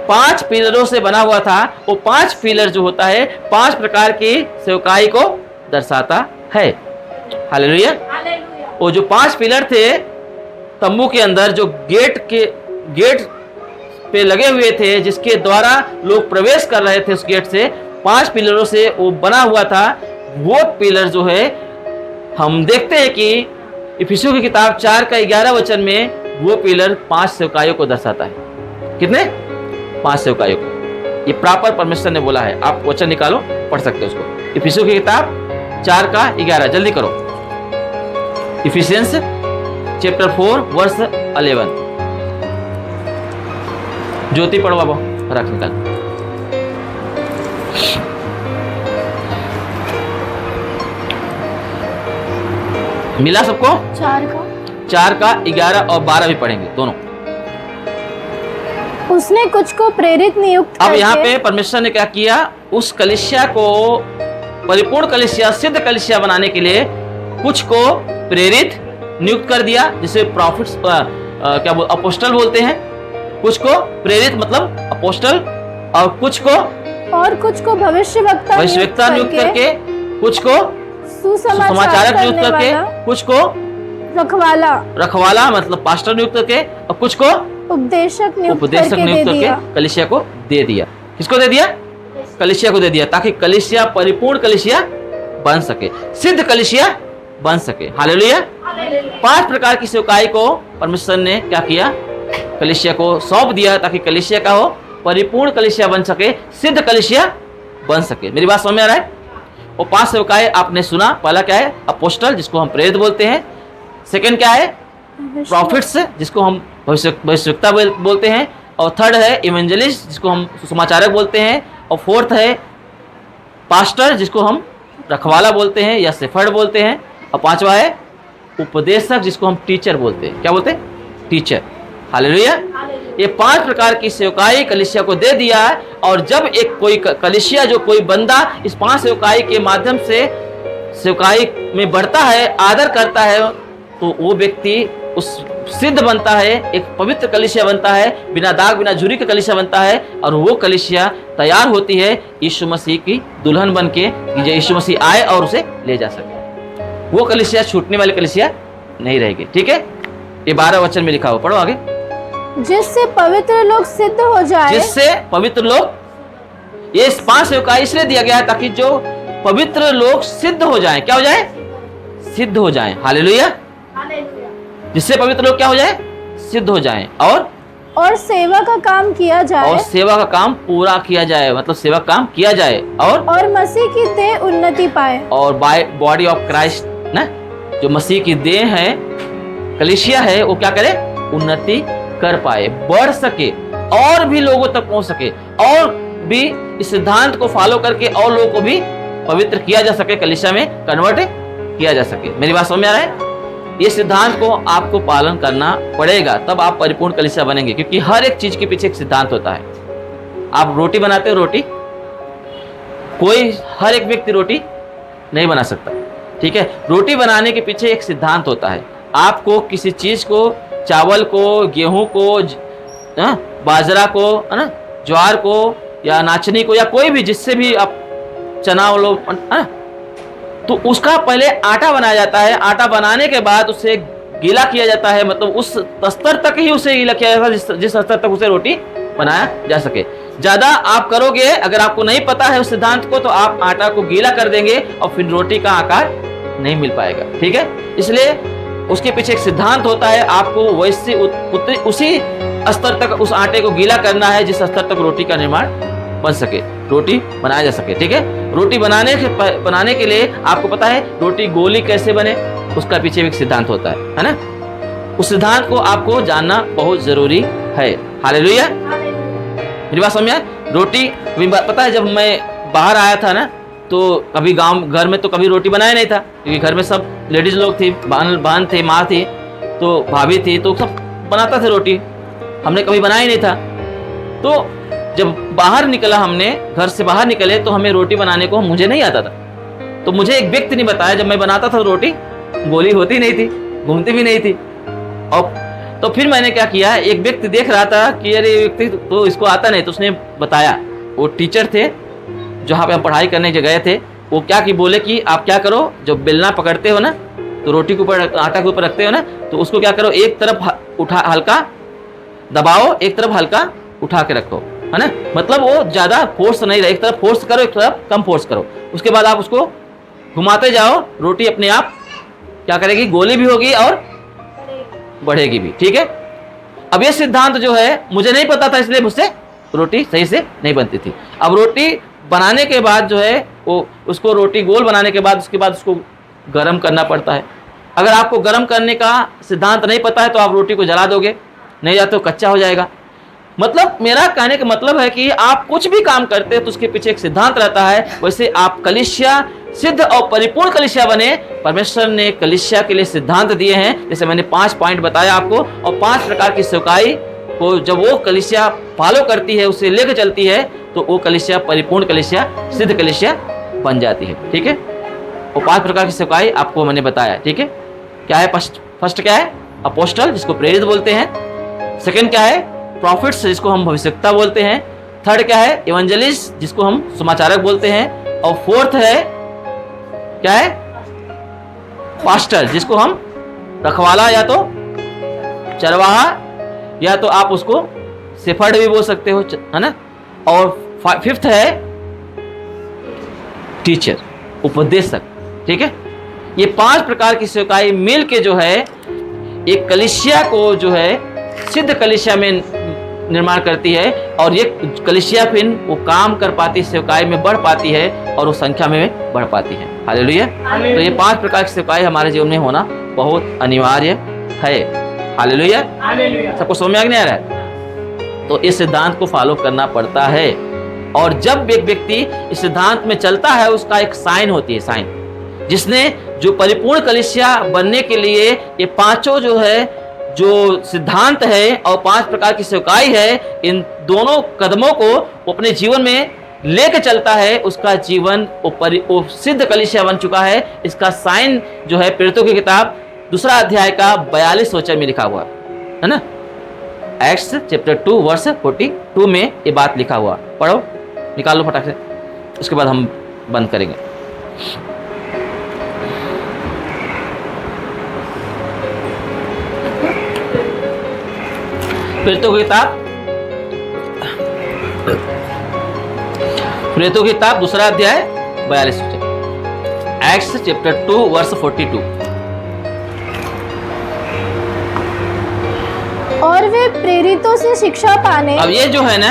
5 पिलरों से बना हुआ था। वो 5 पिलर जो होता है 5 प्रकार की सेवकाई को दर्शाता है। हालेलुया। वो जो 5 पिलर थे तंबू के अंदर, जो गेट पे लगे हुए थे, जिसके द्वारा लोग प्रवेश कर रहे थे उस गेट से, 5 पिलरों से वो बना हुआ था। वो पिलर जो है हम देखते हैं कि इफिसियों की किताब 4 का 11 वचन में वो पिलर 5 सेवकाइयों को दर्शाता है। कितने? 5 सेवकाइयों को। ये प्रॉपर परमेश्वर ने बोला है। आप वचन निकालो, पढ़ सकते हो उसको। इफिसियों की किताब 4 का 11, जल्दी करो। Ephesians chapter 4 verse 11। ज्योति पढ़ो बाबा, रख निकाल। मिला सबको? 4 का 11 और 12 भी पढ़ेंगे दोनों। उसने कुछ को प्रेरित नियुक्त अब यहाँ पे परमेश्वर ने क्या किया? उस कलीसिया को परिपूर्ण कलीसिया, सिद्ध कलीसिया बनाने के लिए कुछ को प्रेरित नियुक्त कर दिया, जिसे प्रॉफिट्स क्या अपोस्टल बोलते हैं। कुछ को प्रेरित मतलब अपोस्टल, और कुछ को भविष्यवक्ता नियुक्त करके, कुछ को सुसमाचारक नियुक्त करके, कुछ को रखवाला मतलब पास्टर नियुक्त करके, और कुछ को उपदेशक नियुक्त करके कलीसिया को दे दिया। किसको दे दिया? कलीसिया को दे दिया, ताकि कलीसिया परिपूर्ण कलीसिया बन सके, सिद्ध कलीसिया बन सके। हालेलुया। 5 प्रकार की सेवकाई को परमेश्वर ने क्या किया? कलीसिया को सौंप दिया, ताकि कलीसिया का हो परिपूर्ण कलीसिया बन सके, सिद्ध कलीसिया बन सके। मेरी बात समझ में आ रहा है? वो 5 सेवकाई आपने सुना। पहला क्या है? अपोस्टल, जिसको हम प्रेरित बोलते हैं। सेकंड क्या है? प्रॉफिट्स, जिसको हम भविष्यवक्ता बोलते हैं। और थर्ड है इवेंजलिस्ट, जिसको हम सुसमाचारक बोलते हैं। और फोर्थ है पास्टर, जिसको हम रखवाला बोलते हैं या शेफर्ड बोलते हैं। और 5वां है उपदेशक, जिसको हम टीचर बोलते हैं। क्या बोलते हैं? टीचर। हालेलुया। ये 5 प्रकार की सेवकाई कलीसिया को दे दिया है। और जब एक कोई कलीसिया, जो कोई बंदा इस 5 सेवकाई के माध्यम से सेवकाई में बढ़ता है, आदर करता है, तो वो व्यक्ति उस सिद्ध बनता है, एक पवित्र कलीसिया बनता है, बिना दाग बिना झुर्री का कलीसिया बनता है। और वो कलीसिया तैयार होती है यीशु मसीह की दुल्हन बन के, कि यीशु मसीह आए और उसे ले जा सके। वो कलीसिया छूटने वाली कलीसिया नहीं रहेगी। ठीक है? ये 12 वचन में लिखा हो, पढ़ो आगे। जिससे पवित्र लोग सिद्ध हो जाए। जिससे पवित्र लोग, ये 5 सेवकाई इसलिए दिया गया है ताकि जो पवित्र लोग सिद्ध हो जाएं। क्या हो जाए? सिद्ध हो जाएं। हालेलुया। जिससे पवित्र लोग क्या हो जाए? सिद्ध हो जाएं। और सेवा का काम किया जाए। और सेवा का काम पूरा किया जाए, मतलब सेवा काम किया जाए। और मसीह की देह उन्नति पाए। और बाय बॉडी ऑफ क्राइस्ट ना, जो मसीह की देह है, कलीसिया है, वो क्या करे? उन्नति कर पाए, बढ़ सके, और भी लोगों तक पहुंच सके, और भी इस सिद्धांत को फॉलो करके और लोगों को भी पवित्र किया जा सके, कलीसिया में कन्वर्ट किया जा सके। मेरी बात समझ में आ रहा है? ये सिद्धांत को आपको पालन करना पड़ेगा, तब आप परिपूर्ण कलीसिया बनेंगे। क्योंकि हर एक चीज के पीछे एक सिद्धांत होता है। आप रोटी बनाते हो, रोटी कोई हर एक व्यक्ति रोटी नहीं बना सकता। ठीक है? रोटी बनाने के पीछे एक सिद्धांत होता है। आपको किसी चीज को, चावल को, गेहूं को, बाजरा को, है ना, ज्वार को या नाचनी को, या कोई भी, जिससे भी आप चना लो, तो उसका पहले आटा बनाया जाता है। आटा बनाने के बाद उसे गीला किया जाता है, मतलब उस स्तर तक ही उसे गीला किया जाता है जिस स्तर तक उसे रोटी बनाया जा सके। ज्यादा आप करोगे, अगर आपको नहीं पता है उस सिद्धांत को, तो आप आटा को गीला कर देंगे और फिर रोटी का आकार नहीं मिल पाएगा। ठीक है? इसलिए उसके पीछे एक सिद्धांत होता है। आपको वैसे उसी स्तर तक उस आटे को गीला करना है जिस स्तर तक रोटी का निर्माण बन सके, रोटी बनाया जा सके। ठीक है? रोटी बनाने के लिए आपको पता है रोटी गोली कैसे बने, उसका पीछे एक सिद्धांत होता है ना? उस सिद्धांत को आपको जानना बहुत जरूरी है। हालेलुया। मेरी बात समझ में आए? रोटी पता है, जब मैं बाहर आया था ना, तो कभी घर में तो कभी रोटी बनाया नहीं था, क्योंकि घर में सब लेडीज लोग थी, बहन थे, माँ थी, तो भाभी थी, तो सब बनाता थे रोटी। हमने कभी बनाया ही नहीं था। तो जब बाहर निकला, हमने घर से बाहर निकले, तो हमें रोटी बनाने को मुझे नहीं आता था। तो मुझे एक व्यक्ति ने बताया, जब मैं बनाता था रोटी गोली होती नहीं थी, घूमती भी नहीं थी। और तो फिर मैंने क्या किया, एक व्यक्ति देख रहा था कि अरे ये व्यक्ति तो इसको आता नहीं, तो उसने बताया, वो टीचर थे जहाँ पे हम पढ़ाई करने गए थे, वो क्या कि बोले कि आप क्या करो, जब बेलना पकड़ते हो ना तो रोटी के ऊपर आटा के ऊपर रखते हो ना, तो उसको क्या करो, एक तरफ उठा हल्का दबाओ, एक तरफ हल्का उठा के रखो, है ना। मतलब वो ज़्यादा फोर्स नहीं रहे, एक तरफ फोर्स करो एक तरफ कम फोर्स करो, उसके बाद आप उसको घुमाते जाओ, रोटी अपने आप क्या करेगी, गोली भी होगी और बढ़ेगी भी, ठीक है। अब ये सिद्धांत जो है मुझे नहीं पता था, इसलिए मुझसे रोटी सही से नहीं बनती थी। अब रोटी बनाने के बाद जो है वो उसको रोटी गोल बनाने के बाद उसके बाद उसको गर्म करना पड़ता है। अगर आपको गर्म करने का सिद्धांत नहीं पता है तो आप रोटी को जला दोगे, नहीं या तो कच्चा हो जाएगा। मतलब मेरा कहने का मतलब है कि आप कुछ भी काम करते हैं तो उसके पीछे एक सिद्धांत रहता है। वैसे आप कलीसिया सिद्ध और परिपूर्ण कलीसिया बने, परमेश्वर ने कलीसिया के लिए सिद्धांत दिए हैं। जैसे मैंने 5 पॉइंट बताया आपको, और 5 प्रकार की सेवकाई को जब वो कलीसिया फॉलो करती है, उसे लेकर चलती है, तो वो कलीसिया परिपूर्ण कलीसिया सिद्ध कलीसिया बन जाती है, ठीक है। वो 5 प्रकार की सेवकाई आपको मैंने बताया, ठीक है। क्या है, फर्स्ट क्या है, अपोस्टल जिसको प्रेरित बोलते हैं। सेकंड क्या है, प्रॉफिट्स जिसको हम भविष्यवक्ता बोलते हैं। थर्ड क्या है, इवेंजलिस्ट जिसको हम समाचारक बोलते हैं। और फोर्थ है क्या है, पास्टर जिसको हम रखवाला या तो चरवाहा या तो आप उसको शेफर्ड भी बोल सकते हो, है ना। और फिफ्थ है टीचर, उपदेशक, ठीक है। ये 5 प्रकार की सेवकाई मिल के जो है एक कलीसिया को जो है सिद्ध कलीसिया में निर्माण करती है, और ये कलीसिया फिर वो काम कर पाती है, सेवकाई में बढ़ पाती है और वो संख्या में बढ़ पाती है। हालेलुया। तो ये 5 प्रकार की सेवकाई हमारे जीवन में होना बहुत अनिवार्य है। हालेलुया। सबको समझ में आ नहीं आ रहा है? तो इस सिद्धांत को फॉलो करना पड़ता है, और जब एक व्यक्ति इस सिद्धांत में चलता है उसका एक साइन होती है, साइन जिसने जो परिपूर्ण कलीसिया बनने के लिए ये 5 जो है जो सिद्धांत है और 5 प्रकार की सेवकाई है, इन दोनों कदमों को वो अपने जीवन में लेके चलता है, उसका जीवन वो सिद्ध कलीसिया बन चुका है। इसका साइन जो है प्रेरितों की किताब 2 अध्याय का 42 वचन में लिखा हुआ है ना। एक्ट्स चैप्टर 2 वर्स 42 में ये बात लिखा हुआ, पढ़ो, निकाल लो फटाक से, उसके बाद हम बंद करेंगे। प्रेरितों की किताब 2 अध्याय 42 वचन, एक्ट्स चैप्टर 2 वर्स 42। और वे प्रेरितों से शिक्षा पाने। अब ये जो है ना,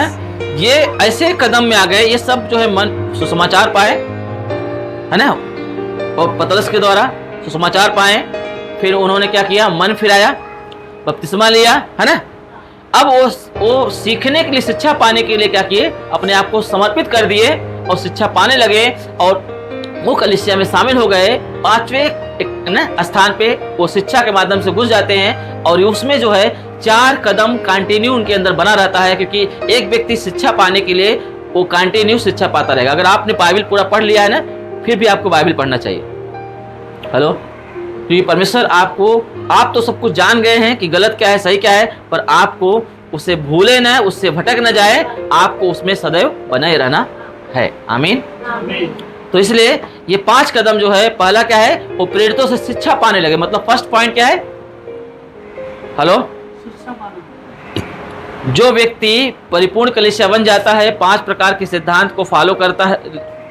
ये ऐसे कदम में आ गए, ये सब जो है मन सुसमाचार पाए, है ना, और पतरस के द्वारा सुसमाचार पाए, फिर उन्होंने क्या किया, मन फिराया, बपतिस्मा लिया, है ना। अब वो सीखने के लिए, शिक्षा पाने के लिए क्या किए, अपने आप को समर्पित कर दिए और शिक्षा पाने लगे, और वो कलीसिया में शामिल हो गए। 5वें स्थान पे वो शिक्षा के माध्यम से घुस जाते हैं, और उसमें जो है 4 कदम कंटिन्यू उनके अंदर बना रहता है, क्योंकि एक व्यक्ति शिक्षा पाने के लिए वो कंटिन्यू शिक्षा पाता रहेगा। अगर आपने बाइबल पूरा पढ़ लिया है ना, फिर भी आपको बाइबल पढ़ना चाहिए। हेलो, क्योंकि परमेश्वर आपको, आप तो सब कुछ जान गए हैं कि गलत क्या है सही क्या है, पर आपको उसे भूले ना, उससे भटक न जाए, आपको उसमें सदैव बने रहना है। आमीन। तो इसलिए ये 5 कदम जो है, पहला क्या है, वो प्रेरितों से शिक्षा पाने लगे। मतलब फर्स्ट पॉइंट क्या है, हेलो, जो व्यक्ति परिपूर्ण कलीसिया बन जाता है, 5 प्रकार के सिद्धांत को फॉलो करता है,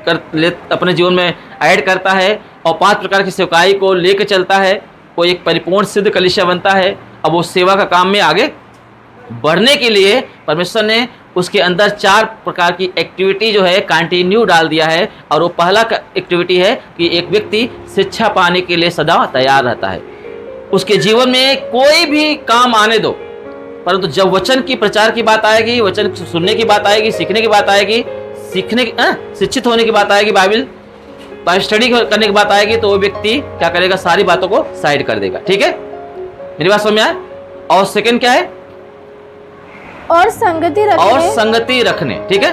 अपने जीवन में ऐड करता है, और 5 प्रकार की सेवकाई को लेकर चलता है, वो एक परिपूर्ण सिद्ध कलीसिया बनता है। अब वो सेवा का काम में आगे बढ़ने के लिए परमेश्वर ने उसके अंदर 4 प्रकार की एक्टिविटी जो है कंटिन्यू डाल दिया है, और वो पहला एक्टिविटी है कि एक व्यक्ति शिक्षा पाने के लिए सदा तैयार रहता है। उसके जीवन में कोई भी काम आने दो, परंतु जब वचन की प्रचार की बात आएगी, वचन सुनने की बात आएगी, सीखने की बात आएगी, शिक्षित होने की बात आएगी, बाइबल स्टडी करने की बात आएगी, तो वो व्यक्ति क्या करेगा, सारी बातों को साइड कर देगा। ठीक है, मेरी बात समझ में आए? और सेकंड क्या है, और संगति रखने। ठीक है,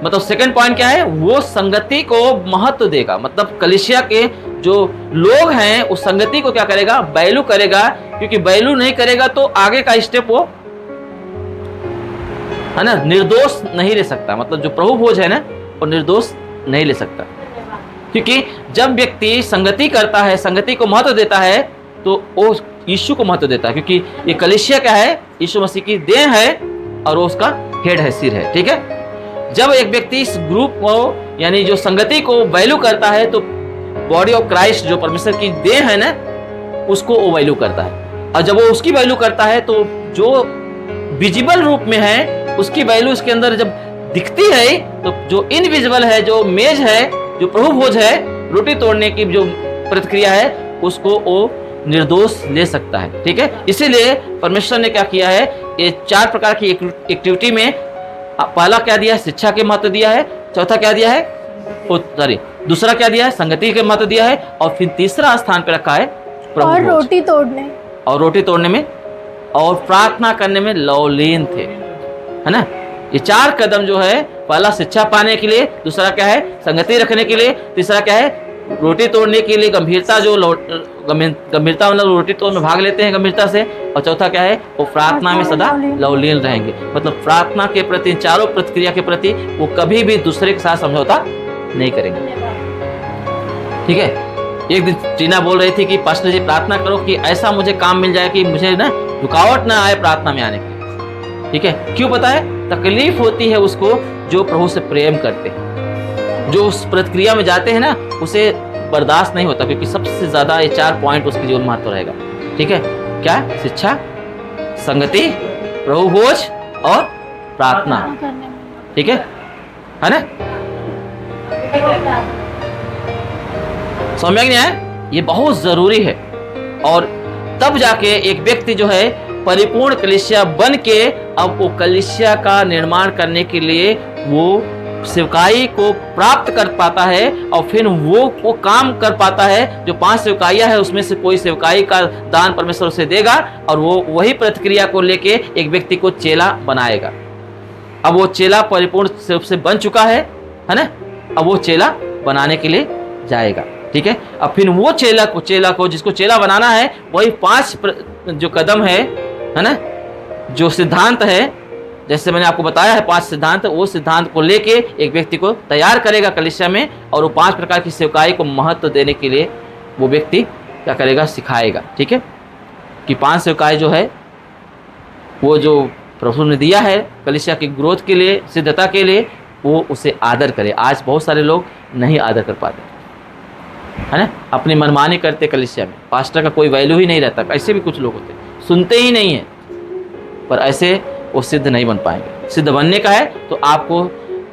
मतलब सेकंड पॉइंट क्या है, वो संगति को महत्व देगा। मतलब कलीसिया के जो लोग हैं उस संगति को क्या करेगा, वैल्यू करेगा, क्योंकि वैल्यू नहीं करेगा तो आगे का स्टेप वो है ना निर्दोष नहीं ले सकता। मतलब जो प्रभु भोज है ना वो निर्दोष नहीं ले सकता, क्योंकि जब व्यक्ति संगति करता है, संगति को महत्व देता है, तो वो यीशु को महत्व देता है, क्योंकि ये कलीसिया क्या है, यीशु मसीह की देह है और वो उसका हेड है, सिर है। ठीक है, जब एक व्यक्ति इस ग्रुप को यानी जो संगति को वैल्यू करता है तो बॉडी ऑफ क्राइस्ट जो परमेश्वर की देह है ना उसको वो वैल्यू करता है। और जब वो उसकी वैल्यू करता है तो जो विजिबल रूप में है उसकी वैल्यू उसके अंदर जब दिखती है, तो जो इनविजिबल है, जो मेज है, जो प्रभु भोज है, रोटी तोड़ने की जो प्रतिक्रिया है, उसको वो निर्दोष ले सकता है। ठीक है, इसीलिए परमेश्वर ने क्या किया है, ये 4 प्रकार की एक्टिविटी में पहला क्या दिया है, शिक्षा के महत्व दिया है, चौथा क्या दिया है, दूसरा क्या दिया है, संगति के महत्व दिया है, और फिर तीसरा स्थान पे रखा है प्रभु और भोज। रोटी तोड़ने में और प्रार्थना करने में लौलीन थे, है ना। ये 4 कदम जो है, पहला शिक्षा पाने के लिए, दूसरा क्या है संगति रखने के लिए, तीसरा क्या है रोटी तोड़ने के लिए गंभीरता, जो गंभीरता मतलब रोटी तोड़ में भाग लेते हैं गंभीरता से, और चौथा क्या है वो प्रार्थना में सदा लवलीन रहेंगे। मतलब प्रार्थना के प्रति, चारों प्रतिक्रिया के प्रति वो कभी भी दूसरे के साथ समझौता नहीं करेंगे। ठीक है, एक दिन टीना बोल रही थी कि पास्टर जी प्रार्थना करो कि ऐसा मुझे काम मिल जाए कि मुझे ना रुकावट ना आए प्रार्थना में आने की। ठीक है, क्यों पता है, तकलीफ होती है उसको जो प्रभु से प्रेम करते हैं, जो उस प्रतिक्रिया में जाते हैं ना उसे बर्दाश्त नहीं होता, क्योंकि सबसे ज्यादा ये 4 पॉइंट उसके जीवन महत्व रहेगा। ठीक है, क्या, शिक्षा, संगति, प्रभु भोज और प्रार्थना। ठीक है ना, समझ में नहीं आया, ये बहुत जरूरी है। और तब जाके एक व्यक्ति जो है परिपूर्ण कलीसिया बन के अब वो कलीसिया का निर्माण करने के लिए वो सेवकाई को प्राप्त कर पाता है, और फिर वो काम कर पाता है। जो 5 सेवकाइयां है उसमें से कोई सेवकाई का दान परमेश्वर उसे देगा, और वो वही प्रतिक्रिया को लेके एक व्यक्ति को चेला बनाएगा। अब वो चेला परिपूर्ण से बन चुका है ना, अब वो चेला बनाने के लिए जाएगा। ठीक है, अब फिर वो चेला को जिसको चेला बनाना है, वही 5 जो कदम है ना, जो सिद्धांत है, जैसे मैंने आपको बताया है 5 सिद्धांत, वो सिद्धांत को लेके एक व्यक्ति को तैयार करेगा कलीसिया में, और वो 5 प्रकार की सेवकाई को महत्व देने के लिए वो व्यक्ति क्या करेगा, सिखाएगा। ठीक है, कि 5 सेवकाई जो है वो जो प्रभु ने दिया है कलीसिया की ग्रोथ के लिए, सिद्धता के लिए, वो उसे आदर करे। आज बहुत सारे लोग नहीं आदर कर पाते, है ना, अपनी मनमानी करते कलीसिया में, पास्टर का कोई वैल्यू ही नहीं रहता। ऐसे भी कुछ लोग होते, सुनते ही नहीं है, पर ऐसे वो सिद्ध नहीं बन पाएंगे। सिद्ध बनने का है तो आपको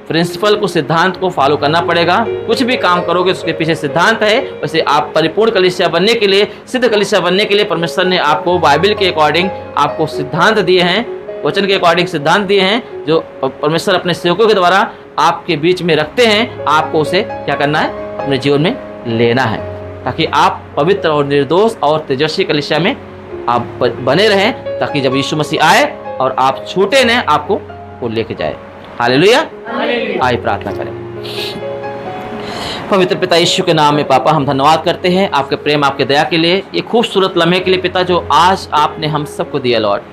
प्रिंसिपल को, सिद्धांत को फॉलो करना पड़ेगा। कुछ भी काम करोगे उसके पीछे सिद्धांत है। वैसे आप परिपूर्ण कलीसिया बनने के लिए, सिद्ध कलीसिया बनने के लिए परमेश्वर ने आपको बाइबल के अकॉर्डिंग आपको सिद्धांत दिए हैं, वचन के अकॉर्डिंग सिद्धांत दिए हैं, जो परमेश्वर अपने सेवकों के द्वारा आपके बीच में रखते हैं। आपको उसे क्या करना है, अपने जीवन में लेना है, ताकि आप पवित्र और निर्दोष और तेजस्वी कलीसिया में आप बने रहें, ताकि जब यीशु मसीह आए और आप छूटे न, आपको वो लेके जाए। हालेलुया। आइए प्रार्थना करें। पवित्र पिता यीशु के नाम में पापा हम धन्यवाद करते हैं आपके प्रेम, आपके दया के लिए, ये खूबसूरत लम्हे के लिए पिता, जो आज आपने हम सबको दिया लॉर्ड।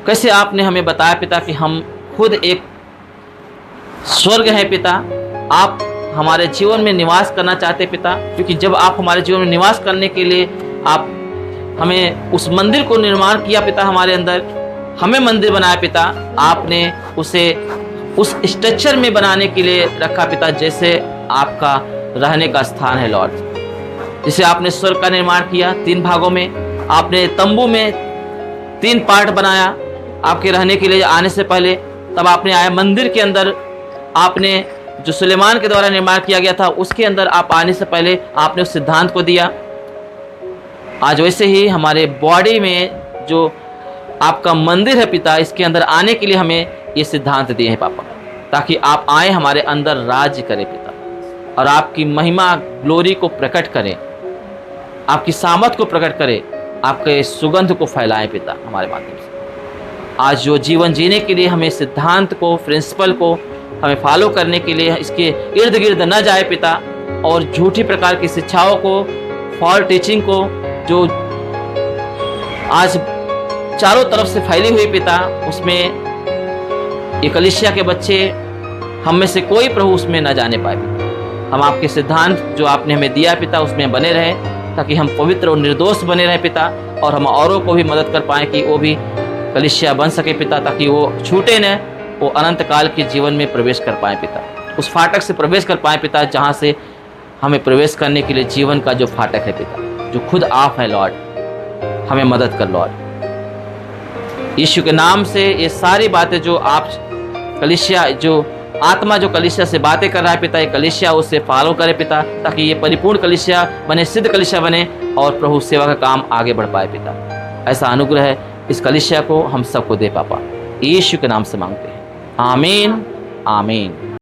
कैसे आपने हमें बताया पिता कि हम खुद एक स्वर्ग हैं पिता, आप हमारे जीवन में निवास करना चाहते पिता, क्योंकि जब आप हमारे जीवन में निवास करने के लिए आप हमें उस मंदिर को निर्माण किया पिता, हमारे अंदर हमें मंदिर बनाया पिता, आपने उसे उस स्ट्रक्चर में बनाने के लिए रखा पिता, जैसे आपका रहने का स्थान है लॉर्ड। जैसे आपने स्वर्ग का निर्माण किया 3 भागों में, आपने तंबू में 3 पार्ट बनाया आपके रहने के लिए आने से पहले, तब आपने आया मंदिर के अंदर, आपने जो सुलेमान के द्वारा निर्माण किया गया था उसके अंदर आप आने से पहले आपने उस सिद्धांत को दिया। आज वैसे ही हमारे बॉडी में जो आपका मंदिर है पिता, इसके अंदर आने के लिए हमें ये सिद्धांत दिए हैं पापा, ताकि आप आए हमारे अंदर राज्य करें पिता, और आपकी महिमा ग्लोरी को प्रकट करें, आपकी सामर्थ को प्रकट करें, आपके सुगंध को फैलाएं पिता हमारे माध्यम से। आज जो जीवन जीने के लिए हमें सिद्धांत को, प्रिंसिपल को हमें फॉलो करने के लिए इसके इर्द गिर्द न जाए पिता, और झूठी प्रकार की शिक्षाओं को, फॉल्स टीचिंग को जो आज चारों तरफ से फैली हुई पिता, उसमें ये कलीसिया के बच्चे हम में से कोई प्रभु उसमें न जाने पाए पिता। हम आपके सिद्धांत जो आपने हमें दिया पिता उसमें बने रहे, ताकि हम पवित्र और निर्दोष बने रहे पिता, और हम औरों को भी मदद कर पाएँ कि वो भी कलीसिया बन सके पिता, ताकि वो छूटे न, वो अनंत काल के जीवन में प्रवेश कर पाए पिता, उस फाटक से प्रवेश कर पाए पिता जहाँ से हमें प्रवेश करने के लिए जीवन का जो फाटक है पिता, जो खुद आप है लॉर्ड, हमें मदद कर लॉर्ड। यीशु के नाम से ये सारी बातें जो आप कलीसिया, जो आत्मा जो कलीसिया से बातें कर रहा है पिता, ये कलीसिया उससे फॉलो करे पिता, ताकि ये परिपूर्ण कलीसिया बने, सिद्ध कलीसिया बने और प्रभु सेवा का काम आगे बढ़ पाए पिता। ऐसा अनुग्रह है इस कलीसिया को हम सबको दे पापा, यीशु के नाम से मांगते हैं, आमीन आमीन।